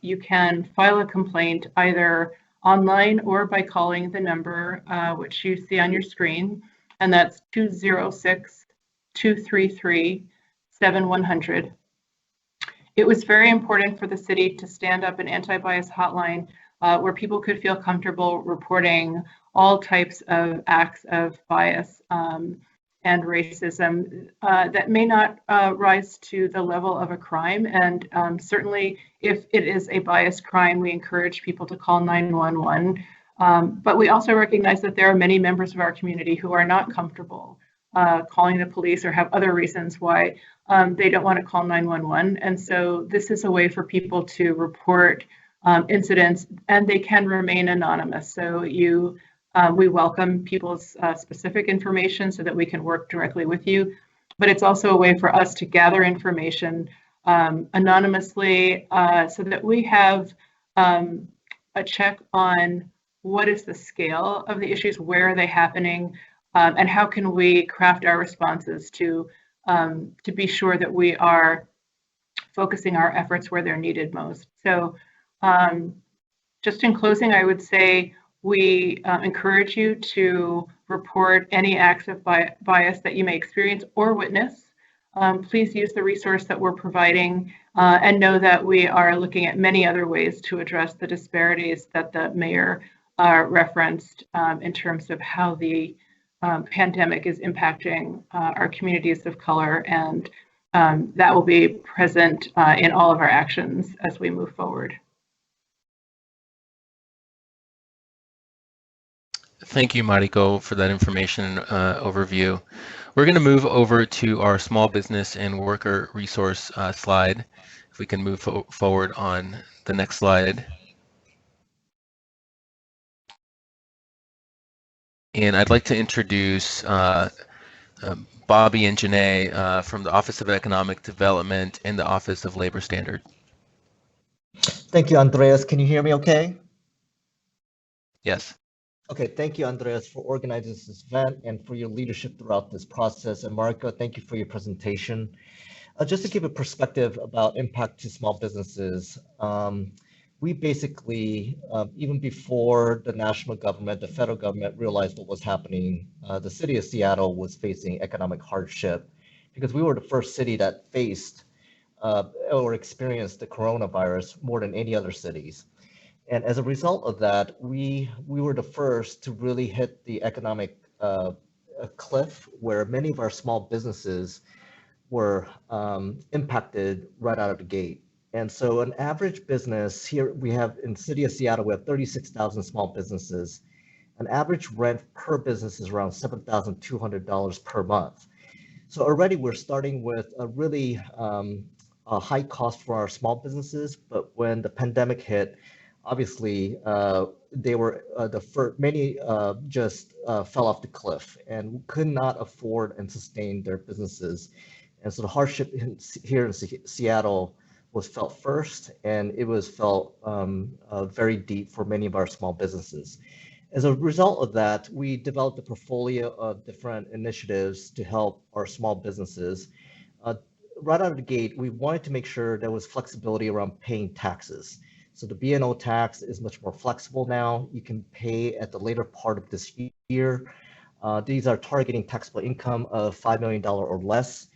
you can file a complaint either online or by calling the number which you see on your screen, and that's 206-233-7100. It was very important for the city to stand up an anti-bias hotline where people could feel comfortable reporting all types of acts of bias and racism that may not rise to the level of a crime. And certainly if it is a biased crime, we encourage people to call 911. But we also recognize that there are many members of our community who are not comfortable calling the police or have other reasons why they don't want to call 911. And so this is a way for people to report incidents, and they can remain anonymous. So we welcome people's specific information so that we can work directly with you. But it's also a way for us to gather information anonymously so that we have a check on what is the scale of the issues, where are they happening, and how can we craft our responses to be sure that we are focusing our efforts where they're needed most. So just in closing, I would say we encourage you to report any acts of bias that you may experience or witness. Please use the resource that we're providing and know that we are looking at many other ways to address the disparities that the mayor referenced in terms of how the pandemic is impacting our communities of color, and that will be present in all of our actions as we move forward. Thank you, Mariko, for that information overview. We're going to move over to our small business and worker resource slide. If we can move forward on the next slide. And I'd like to introduce Bobby and Janae from the Office of Economic Development and the Office of Labor Standard. Thank you, Andreas. Can you hear me okay? Yes. Okay, thank you, Andreas, for organizing this event and for your leadership throughout this process. And Marco, thank you for your presentation. Just to give a perspective about impact to small businesses, we basically, even before the national government, the federal government realized what was happening, the city of Seattle was facing economic hardship because we were the first city that faced or experienced the coronavirus more than any other cities. And as a result of that, we were the first to really hit the economic cliff where many of our small businesses were impacted right out of the gate. And so an average business here, we have in the city of Seattle, we have 36,000 small businesses. An average rent per business is around $7,200 per month. So already we're starting with a really a high cost for our small businesses, but when the pandemic hit, obviously, they were many just fell off the cliff and could not afford and sustain their businesses. And so the hardship here in Seattle was felt first, and it was felt very deep for many of our small businesses. As a result of that, we developed a portfolio of different initiatives to help our small businesses. Right out of the gate, we wanted to make sure there was flexibility around paying taxes. So the B&O tax is much more flexible now. You can pay at the later part of this year. These are targeting taxable income of $5 million or less.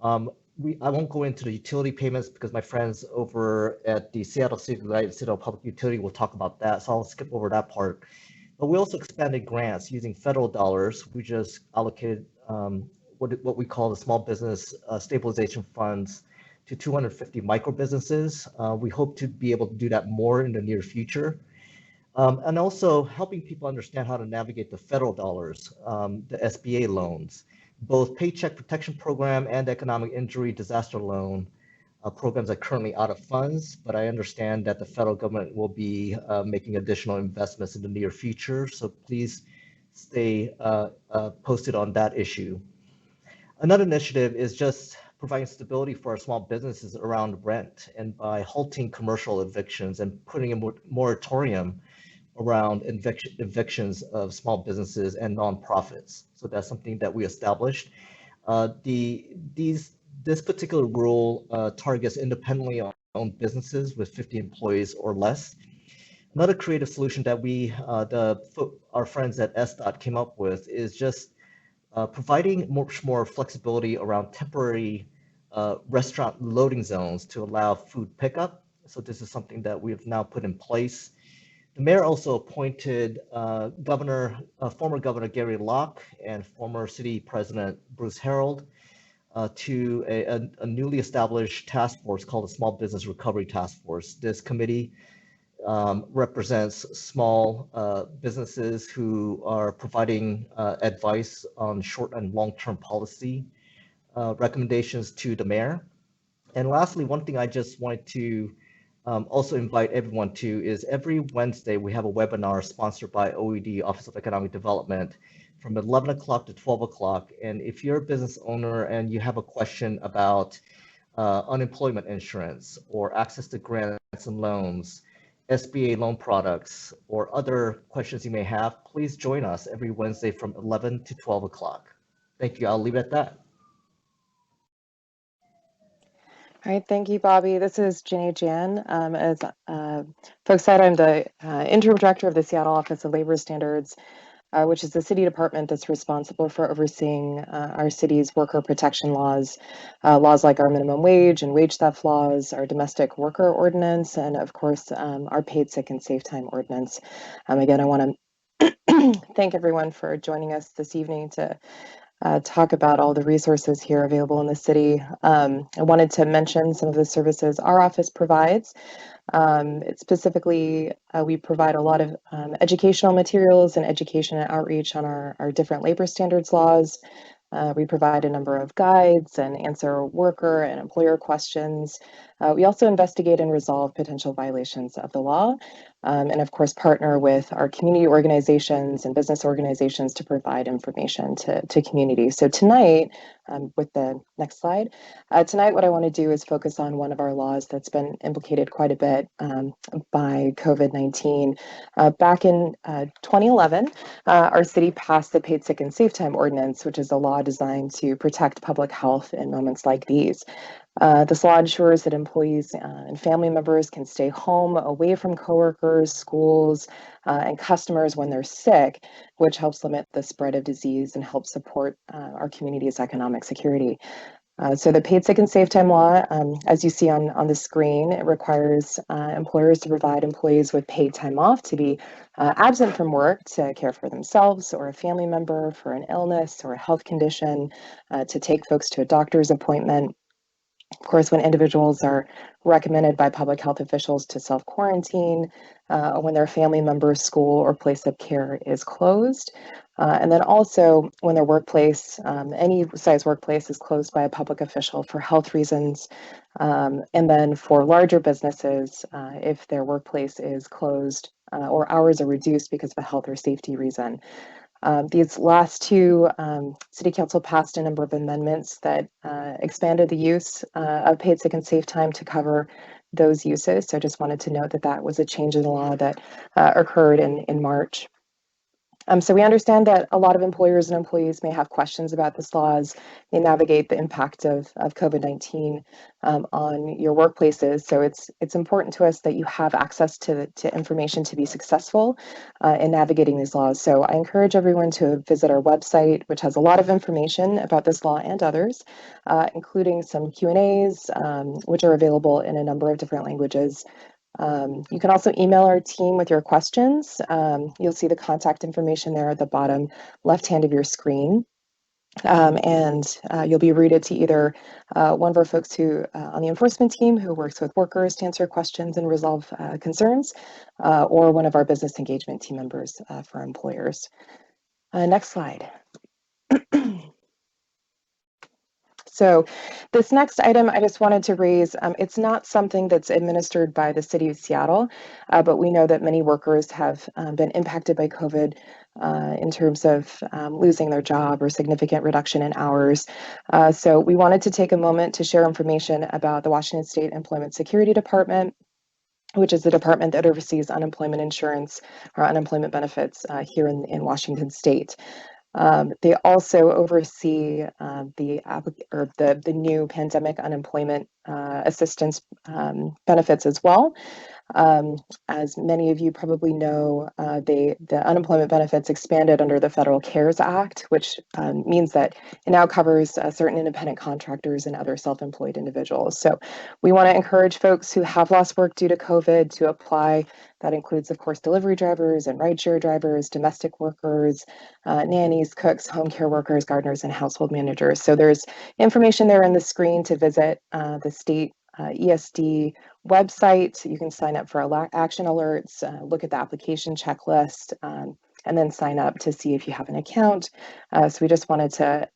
I won't go into the utility payments because my friends over at the Seattle City Public Utility will talk about that, so I'll skip over that part. But we also expanded grants using federal dollars. We just allocated what we call the small business stabilization funds to 250 micro businesses. We hope to be able to do that more in the near future. And also helping people understand how to navigate the federal dollars, the SBA loans, both Paycheck Protection Program and Economic Injury Disaster Loan programs are currently out of funds, but I understand that the federal government will be making additional investments in the near future. So please stay posted on that issue. Another initiative is just providing stability for our small businesses around rent, and by halting commercial evictions and putting a moratorium around evictions of small businesses and nonprofits. So that's something that we established. This particular rule targets independently owned businesses with 50 employees or less. Another creative solution that our friends at SDOT came up with is just providing much more flexibility around temporary restaurant loading zones to allow food pickup. So this is something that we have now put in place. The mayor also appointed former Governor Gary Locke and former City President Bruce Harold to a newly established task force called the Small Business Recovery Task Force. This committee represents small businesses who are providing advice on short and long-term policy recommendations to the mayor. And lastly, one thing I just wanted to also invite everyone to is every Wednesday we have a webinar sponsored by OED, Office of Economic Development, from 11 o'clock to 12 o'clock. And if you're a business owner and you have a question about unemployment insurance or access to grants and loans, SBA loan products, or other questions you may have, please join us every Wednesday from 11 to 12 o'clock. Thank you. I'll leave it at that. All right, thank you, Bobby. This is Jenny Jan. As folks said, I'm the interim director of the Seattle Office of Labor Standards, which is the city department that's responsible for overseeing our city's worker protection laws, laws like our minimum wage and wage theft laws, our domestic worker ordinance, and of course, our paid sick and safe time ordinance. Again, I want to thank everyone for joining us this evening to talk about all the resources here available in the city. I wanted to mention some of the services our office provides. Specifically, we provide a lot of educational materials and education and outreach on our different labor standards laws. We provide a number of guides and answer worker and employer questions. We also investigate and resolve potential violations of the law, and of course partner with our community organizations and business organizations to provide information to community. So tonight, with the next slide, tonight what I want to do is focus on one of our laws that's been implicated quite a bit by COVID-19. Back in 2011, our city passed the Paid Sick and Safe Time Ordinance, which is a law designed to protect public health in moments like these. This law ensures that employees and family members can stay home away from coworkers, schools, and customers when they're sick, which helps limit the spread of disease and helps support our community's economic security. So the Paid Sick and Safe Time law, as you see on the screen, it requires employers to provide employees with paid time off to be absent from work to care for themselves or a family member for an illness or a health condition, to take folks to a doctor's appointment. Of course, when individuals are recommended by public health officials to self-quarantine, when their family member's school or place of care is closed, and then also when their workplace, any size workplace, is closed by a public official for health reasons, and then for larger businesses, if their workplace is closed or hours are reduced because of a health or safety reason. These last two, City Council passed a number of amendments that expanded the use of paid sick and safe time to cover those uses. So I just wanted to note that that was a change in the law that occurred in March. So we understand that a lot of employers and employees may have questions about this law as they navigate the impact of COVID-19 on your workplaces. So it's important to us that you have access to information to be successful in navigating these laws. So I encourage everyone to visit our website, which has a lot of information about this law and others, including some Q&As, which are available in a number of different languages. You can also email our team with your questions. You'll see the contact information there at the bottom left hand of your screen. You'll be routed to either one of our folks who on the enforcement team who works with workers to answer questions and resolve concerns, or one of our business engagement team members for employers. Next slide. So this next item I just wanted to raise, it's not something that's administered by the City of Seattle, but we know that many workers have been impacted by COVID in terms of losing their job or significant reduction in hours. So we wanted to take a moment to share information about the Washington State Employment Security Department, which is the department that oversees unemployment insurance or unemployment benefits here in Washington State. They also oversee the new pandemic unemployment assistance benefits as well. As many of you probably know, the unemployment benefits expanded under the Federal CARES Act, which means that it now covers certain independent contractors and other self-employed individuals. So we want to encourage folks who have lost work due to COVID to apply. That includes, of course, delivery drivers and rideshare drivers, domestic workers, nannies, cooks, home care workers, gardeners, and household managers. So there's information there on the screen to visit the state ESD website. You can sign up for action alerts, look at the application checklist, and then sign up to see if you have an account. So we just wanted to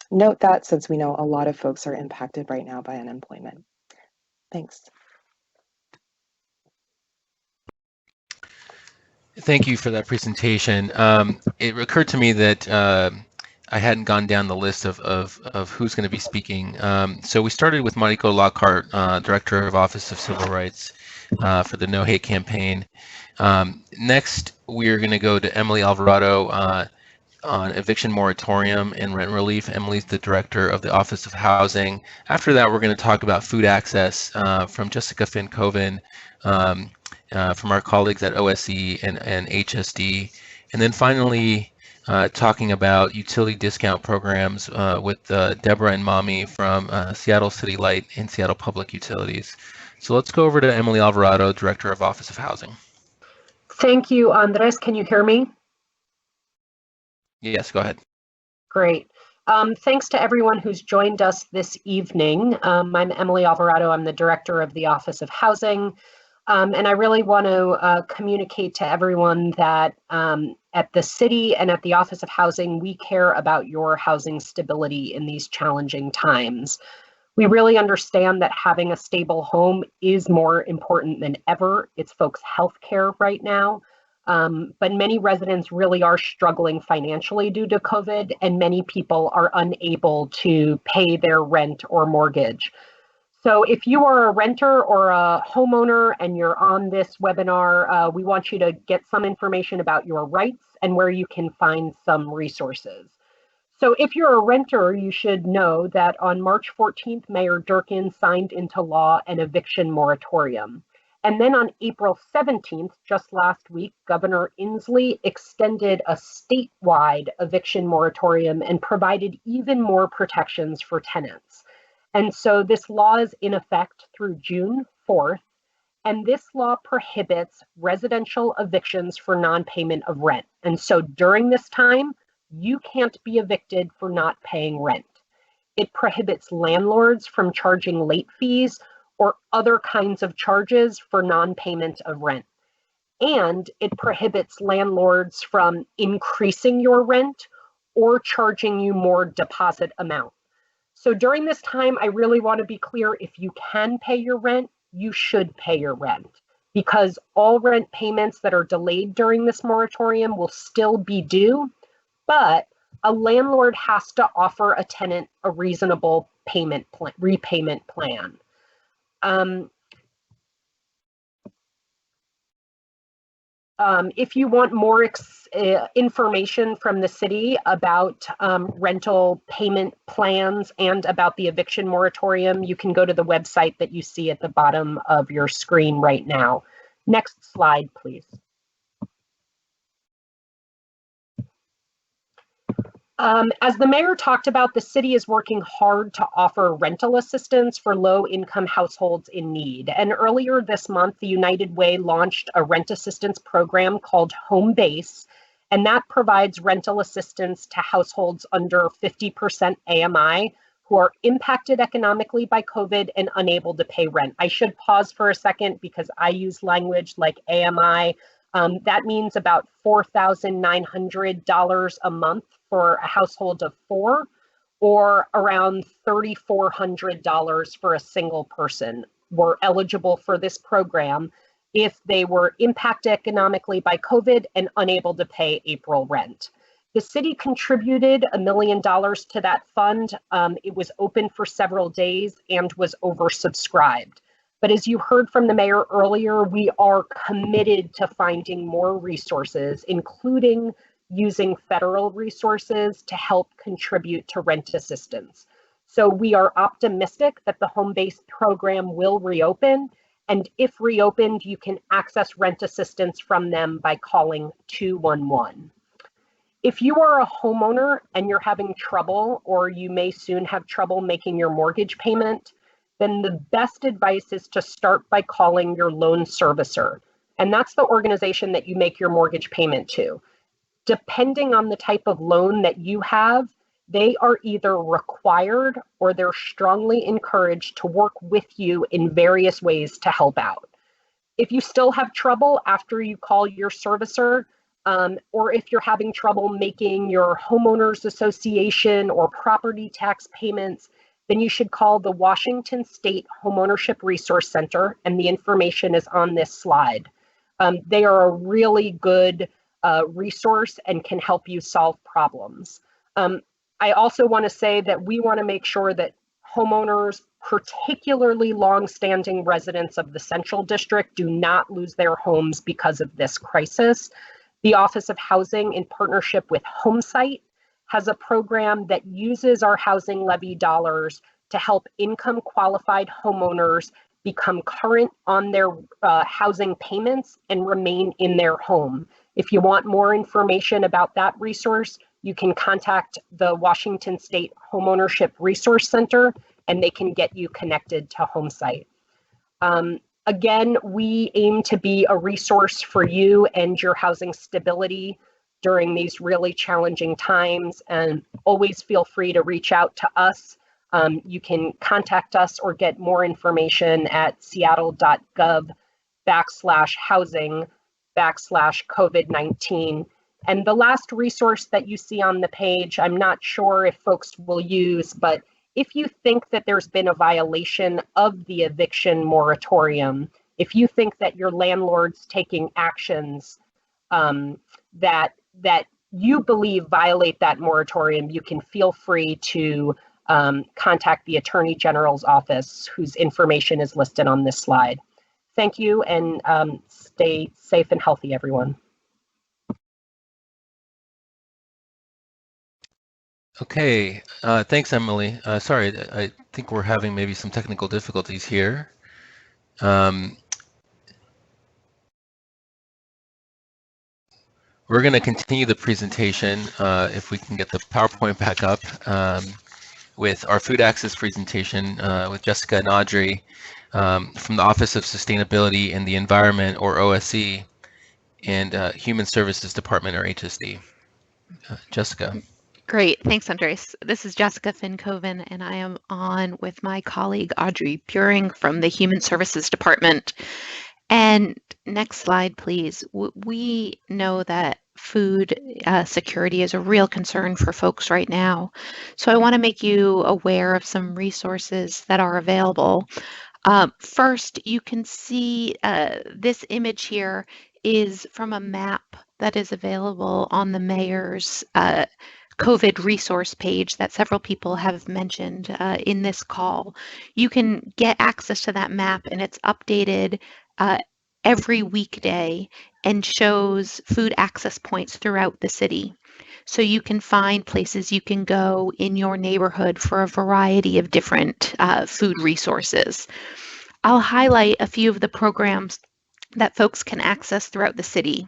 note that, since we know a lot of folks are impacted right now by unemployment. Thanks. Thank you for that presentation. It occurred to me that I hadn't gone down the list of who's going to be speaking. So we started with Mariko Lockhart, Director of Office of Civil Rights for the No Hate campaign. Next, we're going to go to Emily Alvarado on eviction moratorium and rent relief. Emily's the Director of the Office of Housing. After that, we're going to talk about food access from Jessica Finn-Coven, from our colleagues at OSE and HSD. And then finally, talking about utility discount programs with Deborah and Mami from Seattle City Light and Seattle Public Utilities. So let's go over to Emily Alvarado, Director of Office of Housing. Thank you, Andres. Can you hear me? Yes, go ahead. Great. Thanks to everyone who's joined us this evening. I'm Emily Alvarado. I'm the Director of the Office of Housing. And I really want to communicate to everyone that at the city and at the Office of Housing, we care about your housing stability in these challenging times. We really understand that having a stable home is more important than ever. It's folks' health care right now. But many residents really are struggling financially due to COVID, and many people are unable to pay their rent or mortgage. So if you are a renter or a homeowner and you're on this webinar, we want you to get some information about your rights and where you can find some resources. So if you're a renter, you should know that on March 14th, Mayor Durkan signed into law an eviction moratorium. And then on April 17th, just last week, Governor Inslee extended a statewide eviction moratorium and provided even more protections for tenants. And so this law is in effect through June 4th, and this law prohibits residential evictions for non-payment of rent. And so during this time, you can't be evicted for not paying rent. It prohibits landlords from charging late fees or other kinds of charges for non-payment of rent. And it prohibits landlords from increasing your rent or charging you more deposit amount. So during this time, I really want to be clear, if you can pay your rent, you should pay your rent, because all rent payments that are delayed during this moratorium will still be due, but a landlord has to offer a tenant a reasonable repayment plan. If you want more information from the city about rental payment plans and about the eviction moratorium, you can go to the website that you see at the bottom of your screen right now. Next slide, please. As the mayor talked about, the city is working hard to offer rental assistance for low-income households in need. And earlier this month, the United Way launched a rent assistance program called Home Base. And that provides rental assistance to households under 50% AMI who are impacted economically by COVID and unable to pay rent. I should pause for a second because I use language like AMI. That means about $4,900 a month for a household of 4, or around $3,400 for a single person were eligible for this program if they were impacted economically by COVID and unable to pay April rent. The city contributed $1 million to that fund. It was open for several days and was oversubscribed. But as you heard from the mayor earlier, we are committed to finding more resources, including using federal resources to help contribute to rent assistance. So we are optimistic that the home-based program will reopen. And if reopened, you can access rent assistance from them by calling 211. If you are a homeowner and you're having trouble, or you may soon have trouble making your mortgage payment, then the best advice is to start by calling your loan servicer. And that's the organization that you make your mortgage payment to. Depending on the type of loan that you have, they are either required or they're strongly encouraged to work with you in various ways to help out. If you still have trouble after you call your servicer, or if you're having trouble making your homeowners association or property tax payments, then you should call the Washington State Homeownership Resource Center, and the information is on this slide. They are a really good resource and can help you solve problems. I also want to say that we want to make sure that homeowners, particularly long-standing residents of the Central District, do not lose their homes because of this crisis. The Office of Housing, in partnership with HomeSite, has a program that uses our housing levy dollars to help income qualified homeowners become current on their housing payments and remain in their home. If you want more information about that resource, you can contact the Washington State Homeownership Resource Center, and they can get you connected to HomeSite. Again, we aim to be a resource for you and your housing stability during these really challenging times, and always feel free to reach out to us. You can contact us or get more information at seattle.gov/housing/COVID-19. And the last resource that you see on the page, I'm not sure if folks will use, but if you think that there's been a violation of the eviction moratorium, if you think that your landlord's taking actions that you believe violate that moratorium, you can feel free to contact the Attorney General's office, whose information is listed on this slide. Thank you, and stay safe and healthy, everyone. Okay, thanks, Emily. Sorry, I think we're having maybe some technical difficulties here. We're going to continue the presentation, if we can get the PowerPoint back up, with our food access presentation with Jessica and Audrey from the Office of Sustainability and the Environment, or OSE, and Human Services Department, or HSD. Jessica. Great, thanks, Andres. This is Jessica Fincoven, and I am on with my colleague Audrey Puring from the Human Services Department. And next slide, please. We know that food security is a real concern for folks right now. So I want to make you aware of some resources that are available. First, you can see this image here is from a map that is available on the mayor's COVID resource page that several people have mentioned in this call. You can get access to that map, and it's updated every weekday and shows food access points throughout the city. So you can find places you can go in your neighborhood for a variety of different food resources. I'll highlight a few of the programs that folks can access throughout the city.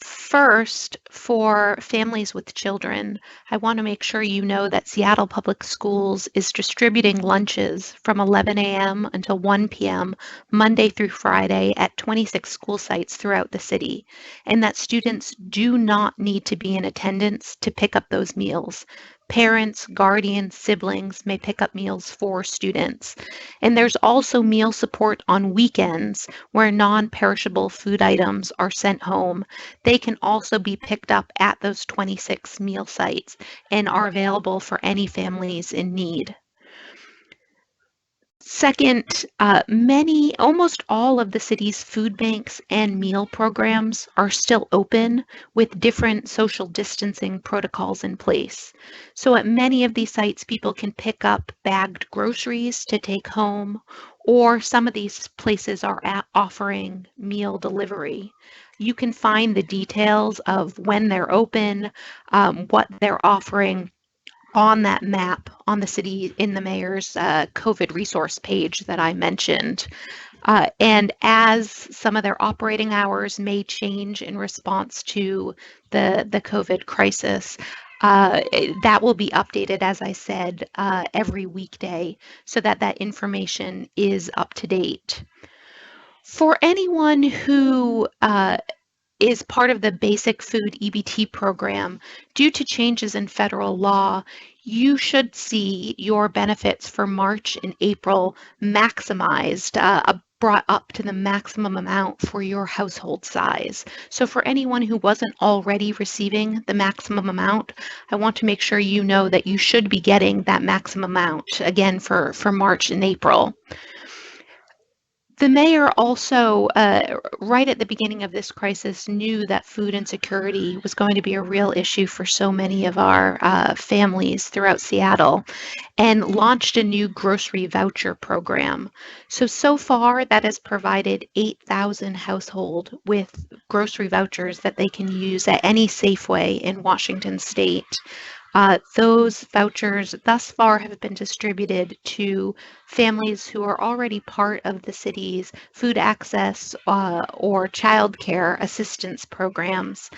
First, for families with children, I want to make sure you know that Seattle Public Schools is distributing lunches from 11 a.m. until 1 p.m. Monday through Friday at 26 school sites throughout the city, and that students do not need to be in attendance to pick up those meals. Parents, guardians, siblings may pick up meals for students. And there's also meal support on weekends where non-perishable food items are sent home. They can also be picked up at those 26 meal sites and are available for any families in need. Second, almost all of the city's food banks and meal programs are still open with different social distancing protocols in place. So at many of these sites, people can pick up bagged groceries to take home, or some of these places are offering meal delivery. You can find the details of when they're open, what they're offering, on that map on the city in the mayor's COVID resource page that I mentioned. And as some of their operating hours may change in response to the COVID crisis, that will be updated, as I said, every weekday so that that information is up to date. For anyone who is part of the Basic Food EBT program, due to changes in federal law, you should see your benefits for March and April maximized, brought up to the maximum amount for your household size. So for anyone who wasn't already receiving the maximum amount, I want to make sure you know that you should be getting that maximum amount, again, for March and April. The mayor also, right at the beginning of this crisis, knew that food insecurity was going to be a real issue for so many of our families throughout Seattle, and launched a new grocery voucher program. So far, that has provided 8,000 households with grocery vouchers that they can use at any Safeway in Washington State. Those vouchers thus far have been distributed to families who are already part of the city's food access or child care assistance programs,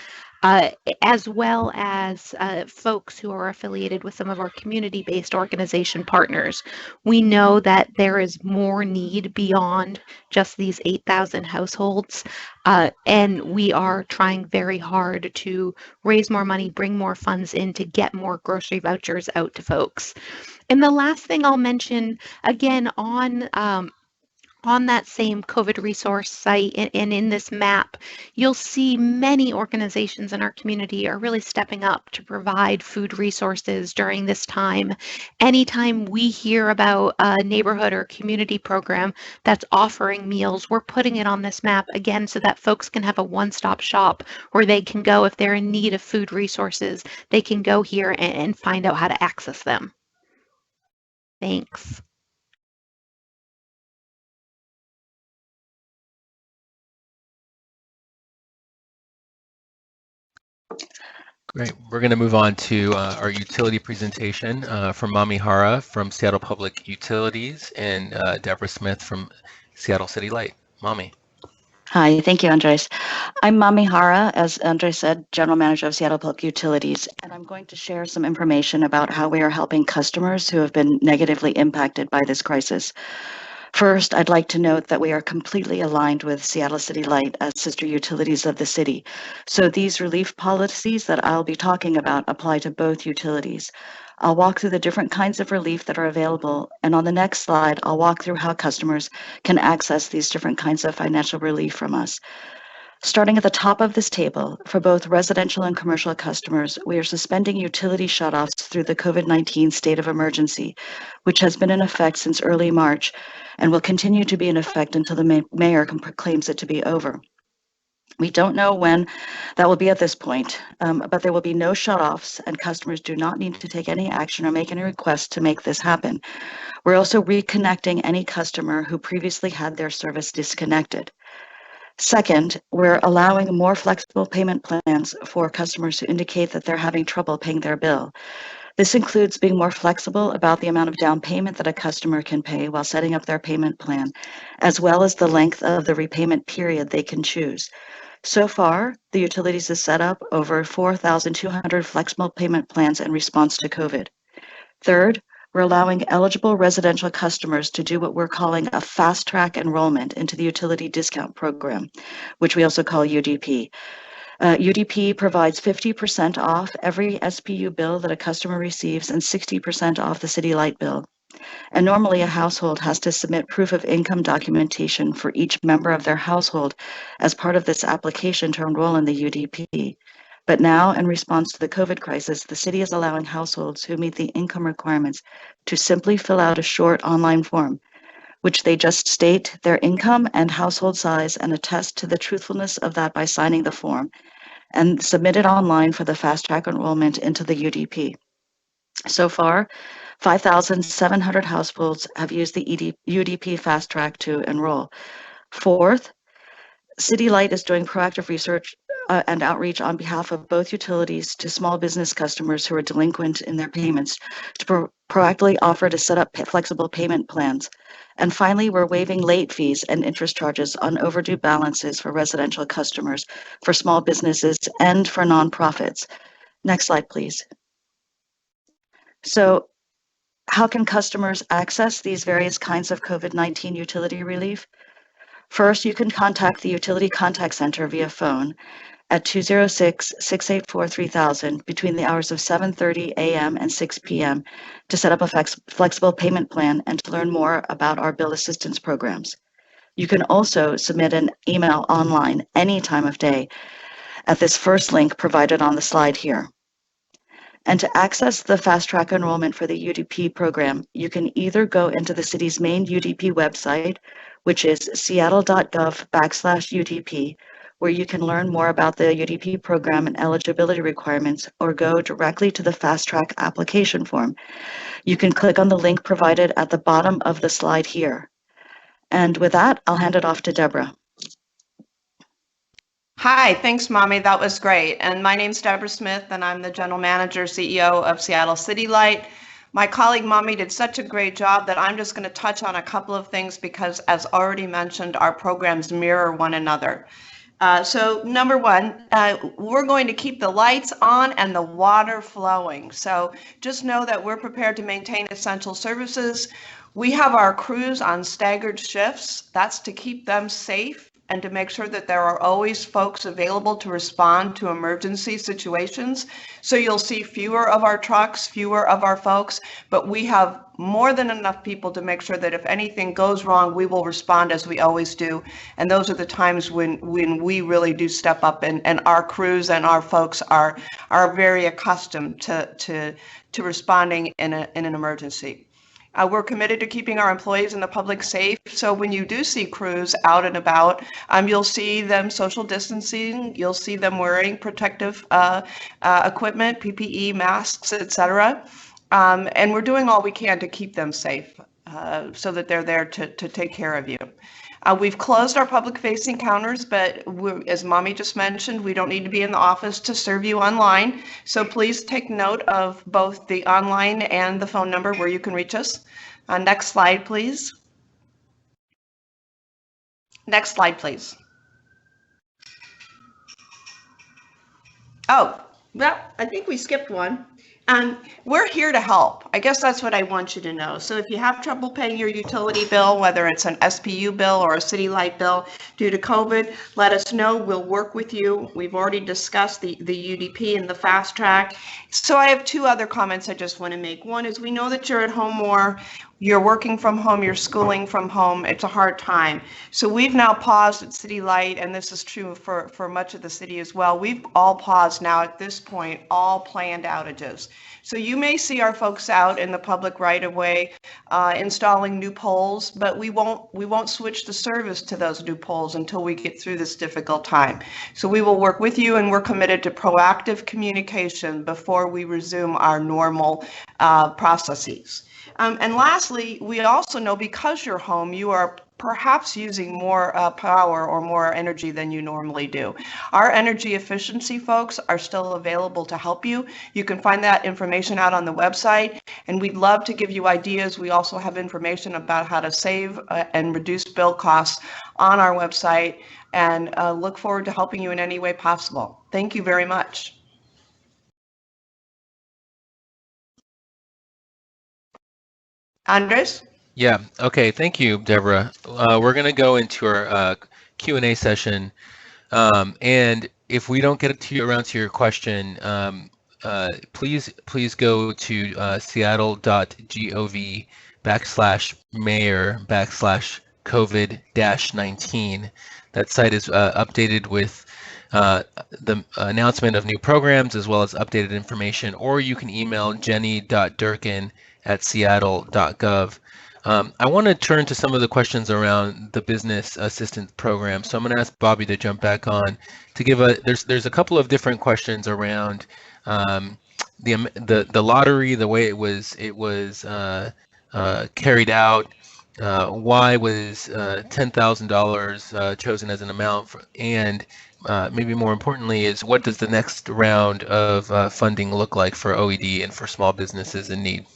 as well as folks who are affiliated with some of our community-based organization partners. We know that there is more need beyond just these 8,000 households, and we are trying very hard to raise more money, bring more funds in to get more grocery vouchers out to folks. And the last thing I'll mention, again, on that same COVID resource site and in this map, you'll see many organizations in our community are really stepping up to provide food resources during this time. Anytime we hear about a neighborhood or community program that's offering meals, we're putting it on this map again so that folks can have a one-stop shop where they can go if they're in need of food resources. They can go here and find out how to access them. Thanks. Great. We're going to move on to our utility presentation from Mami Hara from Seattle Public Utilities and Deborah Smith from Seattle City Light. Mami. Hi, thank you, Andres. I'm Mami Hara, as Andres said, General Manager of Seattle Public Utilities, and I'm going to share some information about how we are helping customers who have been negatively impacted by this crisis. First, I'd like to note that we are completely aligned with Seattle City Light as sister utilities of the city. So these relief policies that I'll be talking about apply to both utilities. I'll walk through the different kinds of relief that are available, and on the next slide, I'll walk through how customers can access these different kinds of financial relief from us. Starting at the top of this table, for both residential and commercial customers, we are suspending utility shutoffs through the COVID-19 state of emergency, which has been in effect since early March and will continue to be in effect until the mayor proclaims it to be over. We don't know when that will be at this point, but there will be no shutoffs, and customers do not need to take any action or make any requests to make this happen. We're also reconnecting any customer who previously had their service disconnected. Second, we're allowing more flexible payment plans for customers who indicate that they're having trouble paying their bill. This includes being more flexible about the amount of down payment that a customer can pay while setting up their payment plan, as well as the length of the repayment period they can choose. So far, the utilities has set up over 4,200 flexible payment plans in response to COVID. Third, we're allowing eligible residential customers to do what we're calling a fast track enrollment into the utility discount program, which we also call UDP. UDP provides 50% off every SPU bill that a customer receives and 60% off the city light bill. And normally a household has to submit proof of income documentation for each member of their household as part of this application to enroll in the UDP. But now, in response to the COVID crisis, the city is allowing households who meet the income requirements to simply fill out a short online form, which they just state their income and household size and attest to the truthfulness of that by signing the form, and submit it online for the fast track enrollment into the UDP. So far, 5,700 households have used the UDP fast track to enroll. Fourth, City Light is doing proactive research and outreach on behalf of both utilities to small business customers who are delinquent in their payments to proactively offer to set up flexible payment plans. And finally, we're waiving late fees and interest charges on overdue balances for residential customers, for small businesses, and for nonprofits. Next slide, please. So, how can customers access these various kinds of COVID-19 utility relief? First, you can contact the Utility Contact Center via phone at 206-684-3000 between the hours of 7:30 a.m. and 6 p.m. to set up a flexible payment plan and to learn more about our bill assistance programs. You can also submit an email online any time of day at this first link provided on the slide here. And to access the fast track enrollment for the UDP program, you can either go into the city's main UDP website, which is seattle.gov/UDP, where you can learn more about the UDP program and eligibility requirements, or go directly to the fast track application form. You can click on the link provided at the bottom of the slide here. And with that, I'll hand it off to Deborah. Hi, thanks, Mommy. That was great. And my name's Deborah Smith, and I'm the General Manager, CEO of Seattle City Light. My colleague, Mommy, did such a great job that I'm just going to touch on a couple of things because, as already mentioned, our programs mirror one another. So number one, we're going to keep the lights on and the water flowing. So just know that we're prepared to maintain essential services. We have our crews on staggered shifts. That's to keep them safe and to make sure that there are always folks available to respond to emergency situations. So you'll see fewer of our trucks, fewer of our folks, but we have more than enough people to make sure that if anything goes wrong, we will respond as we always do. And those are the times when we really do step up, and our crews and our folks are very accustomed to responding in an emergency. We're committed to keeping our employees and the public safe. So when you do see crews out and about, you'll see them social distancing, you'll see them wearing protective equipment, PPE, masks, etc. And we're doing all we can to keep them safe so that they're there to take care of you. We've closed our public-facing counters, but as Mommy just mentioned, we don't need to be in the office to serve you online. So please take note of both the online and the phone number where you can reach us. Next slide, please. Next slide, please. Oh, well, I think we skipped one. And we're here to help. I guess that's what I want you to know. So if you have trouble paying your utility bill, whether it's an SPU bill or a city light bill due to COVID, let us know. We'll work with you. We've already discussed the UDP and the fast track. So I have two other comments I just want to make. One is we know that you're at home more. You're working from home, you're schooling from home, it's a hard time. So we've now paused at City Light, and this is true for much of the city as well. We've all paused now at this point, all planned outages. So you may see our folks out in the public right of way installing new poles, but we won't switch the service to those new poles until we get through this difficult time. So we will work with you, and we're committed to proactive communication before we resume our normal processes. And lastly, we also know because you're home, you are perhaps using more power or more energy than you normally do. Our energy efficiency folks are still available to help you. You can find that information out on the website, and we'd love to give you ideas. We also have information about how to save and reduce bill costs on our website, and look forward to helping you in any way possible. Thank you very much. Andres? Yeah, okay, thank you, Deborah. We're going to go into our Q&A session. And if we don't get to around to your question, please go to seattle.gov/mayor/COVID-19. That site is updated with the announcement of new programs as well as updated information, or you can email jenny.durkan@seattle.gov. I want to turn to some of the questions around the business assistance program. So I'm going to ask Bobby to jump back on to give there's a couple of different questions around the lottery, the way it was carried out. Why was $10,000 chosen as an amount and maybe more importantly is what does the next round of funding look like for OED and for small businesses in need?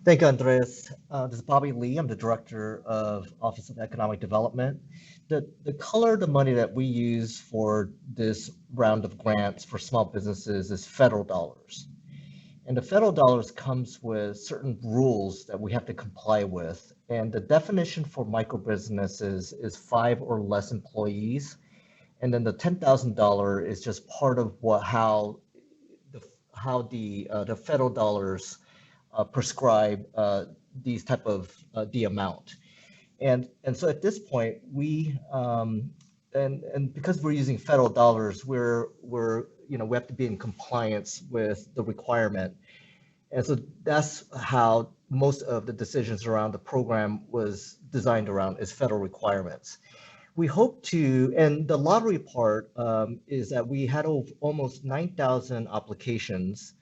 Thank you, Andres. This is Bobby Lee. I'm the Director of Office of Economic Development. The color of the money that we use for this round of grants for small businesses is federal dollars. And the federal dollars comes with certain rules that we have to comply with. And the definition for micro businesses is 5 or less employees. And then the $10,000 is just part of how the federal dollars prescribe these type of the amount, and so at this point we and because we're using federal dollars, we have to be in compliance with the requirement, and so that's how most of the decisions around the program was designed around is federal requirements. We hope to, and the lottery part is that we had almost 9,000 applications.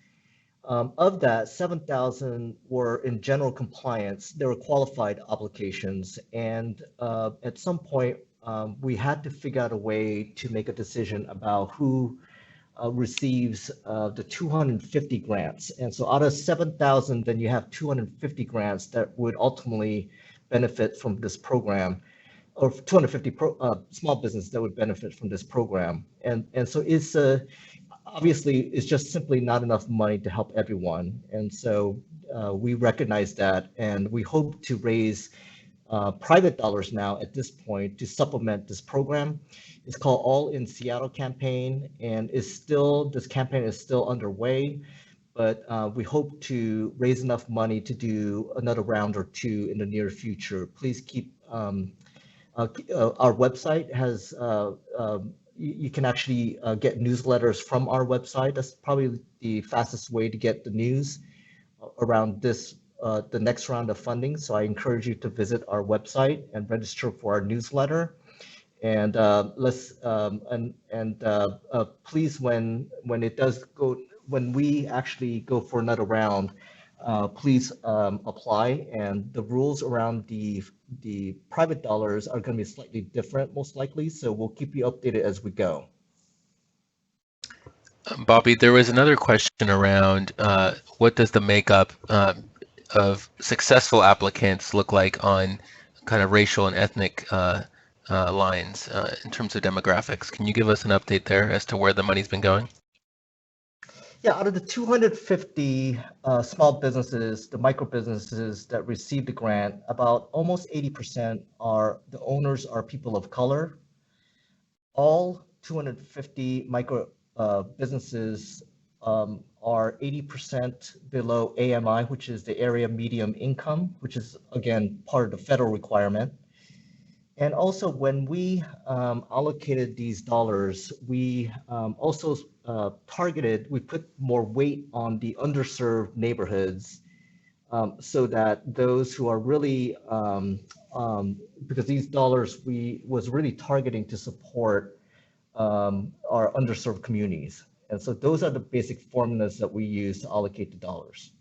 Of that, 7,000 were in general compliance. They were qualified applications. And at some point, we had to figure out a way to make a decision about who receives the 250 grants. And so out of 7,000, then you have 250 grants that would ultimately benefit from this program, or 250 small businesses that would benefit from this program. And so it's obviously, it's just simply not enough money to help everyone. And so we recognize that, and we hope to raise private dollars now at this point to supplement this program. It's called All in Seattle campaign, and this campaign is still underway, but we hope to raise enough money to do another round or two in the near future. Please keep, our website has, you can actually get newsletters from our website. That's probably the fastest way to get the news around this, the next round of funding. So I encourage you to visit our website and register for our newsletter. And please, when it does go, when we actually go for another round, please apply. And the rules around the private dollars are going to be slightly different, most likely. So we'll keep you updated as we go. Bobby, there was another question around what does the makeup of successful applicants look like on kind of racial and ethnic lines in terms of demographics. Can you give us an update there as to where the money's been going? Yeah, out of the 250 small businesses, the micro businesses that received the grant, about almost 80% the owners are people of color. All 250 micro businesses are 80% below AMI, which is the area medium income, which is again part of the federal requirement. And also when we allocated these dollars, we also we put more weight on the underserved neighborhoods so that those who are really, because these dollars was really targeting to support our underserved communities. And so those are the basic formulas that we use to allocate the dollars.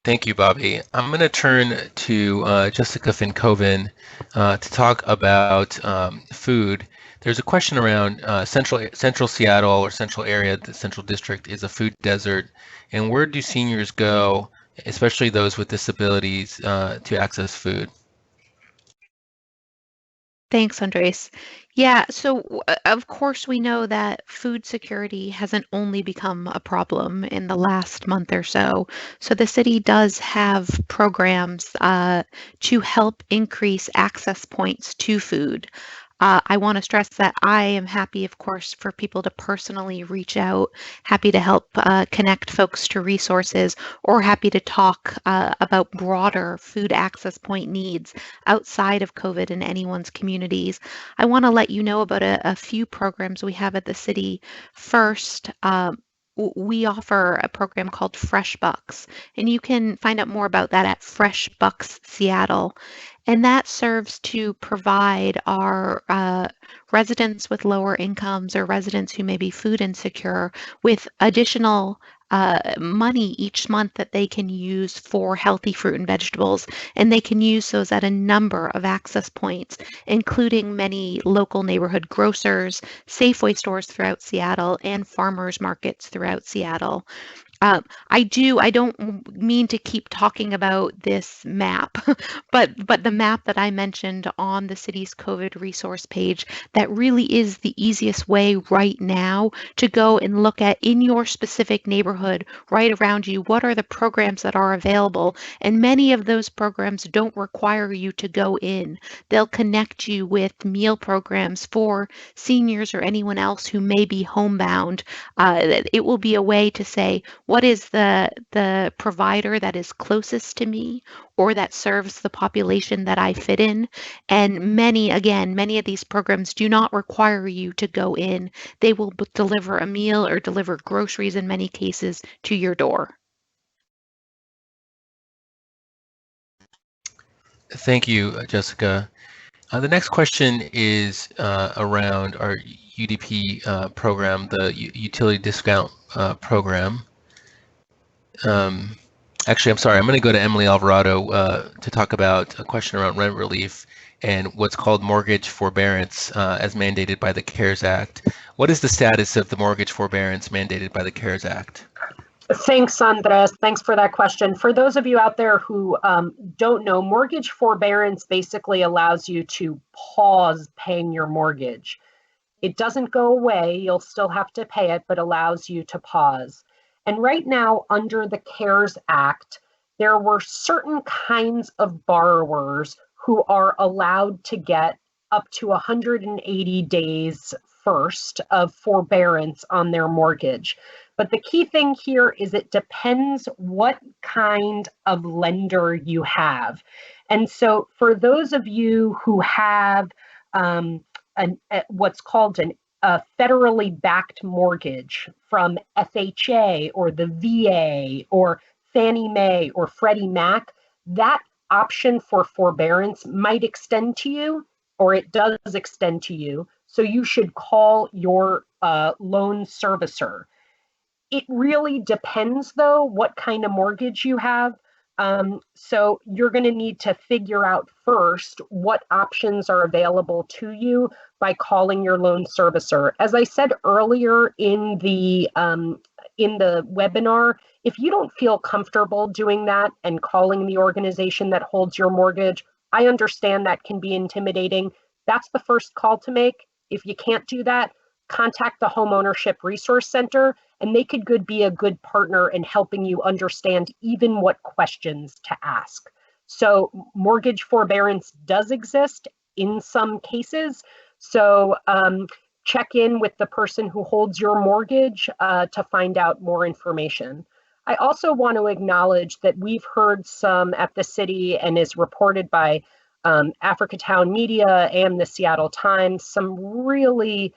Thank you, Bobby. I'm going to turn to Jessica Finkoven to talk about food. There's a question around Central Seattle or Central area. The Central District is a food desert, and where do seniors go, especially those with disabilities, to access food? Thanks, Andres. Yeah, so of course we know that food security hasn't only become a problem in the last month or so. So the city does have programs to help increase access points to food. I want to stress that I am happy, of course, for people to personally reach out, happy to help connect folks to resources, or happy to talk about broader food access point needs outside of COVID in anyone's communities. I want to let you know about a few programs we have at the city. First, we offer a program called Fresh Bucks, and you can find out more about that at Fresh Bucks Seattle. And that serves to provide our residents with lower incomes or residents who may be food insecure with additional money each month that they can use for healthy fruit and vegetables. And they can use those at a number of access points, including many local neighborhood grocers, Safeway stores throughout Seattle, and farmers markets throughout Seattle. I don't mean to keep talking about this map, but the map that I mentioned on the city's COVID resource page, that really is the easiest way right now to go and look at in your specific neighborhood, right around you, what are the programs that are available. And many of those programs don't require you to go in. They'll connect you with meal programs for seniors or anyone else who may be homebound. It will be a way to say, what is the provider that is closest to me or that serves the population that I fit in? And many of these programs do not require you to go in. They will deliver a meal or deliver groceries in many cases to your door. Thank you, Jessica. The next question is around our UDP program, the utility discount program. Actually, I'm sorry, I'm going to go to Emily Alvarado to talk about a question around rent relief and what's called mortgage forbearance as mandated by the CARES Act. What is the status of the mortgage forbearance mandated by the CARES Act? Thanks, Andres. Thanks for that question. For those of you out there who don't know, mortgage forbearance basically allows you to pause paying your mortgage. It doesn't go away, you'll still have to pay it, but allows you to pause. And right now, under the CARES Act, there were certain kinds of borrowers who are allowed to get up to 180 days first of forbearance on their mortgage. But the key thing here is it depends what kind of lender you have. And so for those of you who have what's called a federally backed mortgage from FHA or the VA or Fannie Mae or Freddie Mac, that option for forbearance might extend to you, or it does extend to you. So you should call your loan servicer. It really depends, though, what kind of mortgage you have. So you're going to need to figure out first what options are available to you by calling your loan servicer. As I said earlier in the webinar, if you don't feel comfortable doing that and calling the organization that holds your mortgage, I understand that can be intimidating. That's the first call to make. If you can't do that, contact the Homeownership Resource Center, and they could be a good partner in helping you understand even what questions to ask. So mortgage forbearance does exist in some cases. So check in with the person who holds your mortgage to find out more information. I also want to acknowledge that we've heard some at the city and is reported by Africatown Media and the Seattle Times, some really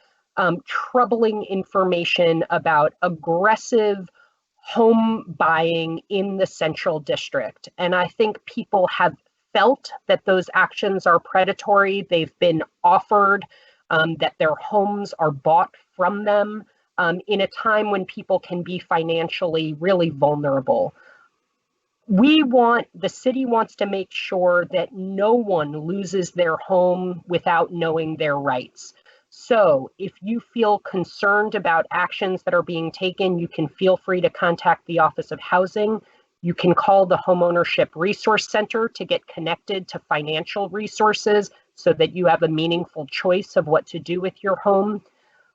troubling information about aggressive home buying in the Central District. And I think people have felt that those actions are predatory. They've been offered that their homes are bought from them in a time when people can be financially really vulnerable. the city wants to make sure that no one loses their home without knowing their rights. So if you feel concerned about actions that are being taken, you can feel free to contact the Office of Housing. You can call the Homeownership Resource Center to get connected to financial resources so that you have a meaningful choice of what to do with your home.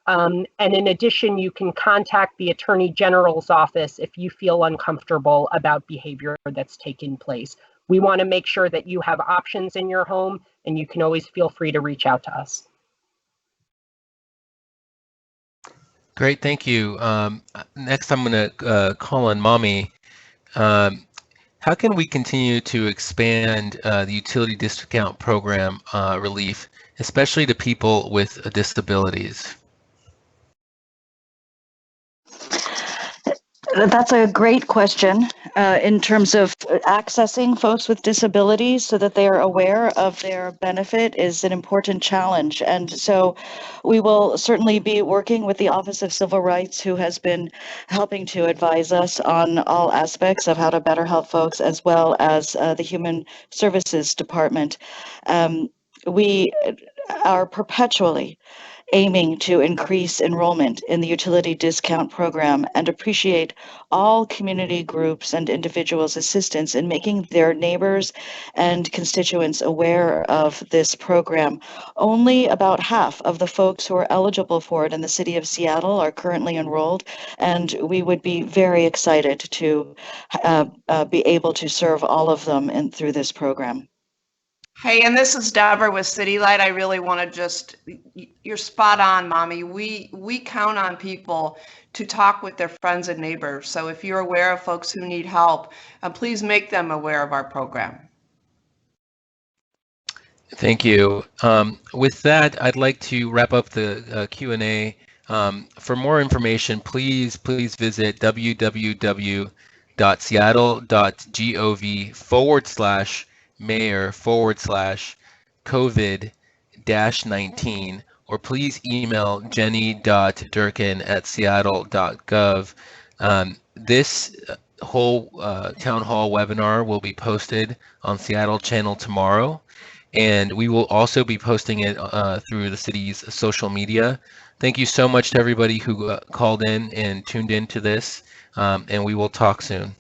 And in addition, you can contact the Attorney General's office if you feel uncomfortable about behavior that's taking place. We want to make sure that you have options in your home, and you can always feel free to reach out to us. Great, thank you. Next, I'm going to call on Mommy. How can we continue to expand the utility discount program relief, especially to people with disabilities? That's a great question in terms of accessing folks with disabilities so that they are aware of their benefit is an important challenge. And so we will certainly be working with the Office of Civil Rights, who has been helping to advise us on all aspects of how to better help folks, as well as the Human Services Department. We are perpetually aiming to increase enrollment in the utility discount program and appreciate all community groups and individuals' assistance in making their neighbors and constituents aware of this program. Only about half of the folks who are eligible for it in the city of Seattle are currently enrolled, and we would be very excited to be able to serve all of them through this program. Hey, and this is Deborah with City Light. I really want to you're spot on, Mommy. We count on people to talk with their friends and neighbors. So if you're aware of folks who need help, please make them aware of our program. Thank you. With that, I'd like to wrap up the Q&A. For more information, please visit www.seattle.gov/mayor/COVID-19, or please email jenny.durkan@seattle.gov. This whole town hall webinar will be posted on Seattle Channel tomorrow, and we will also be posting it through the city's social media. Thank you so much to everybody who called in and tuned into this, and we will talk soon.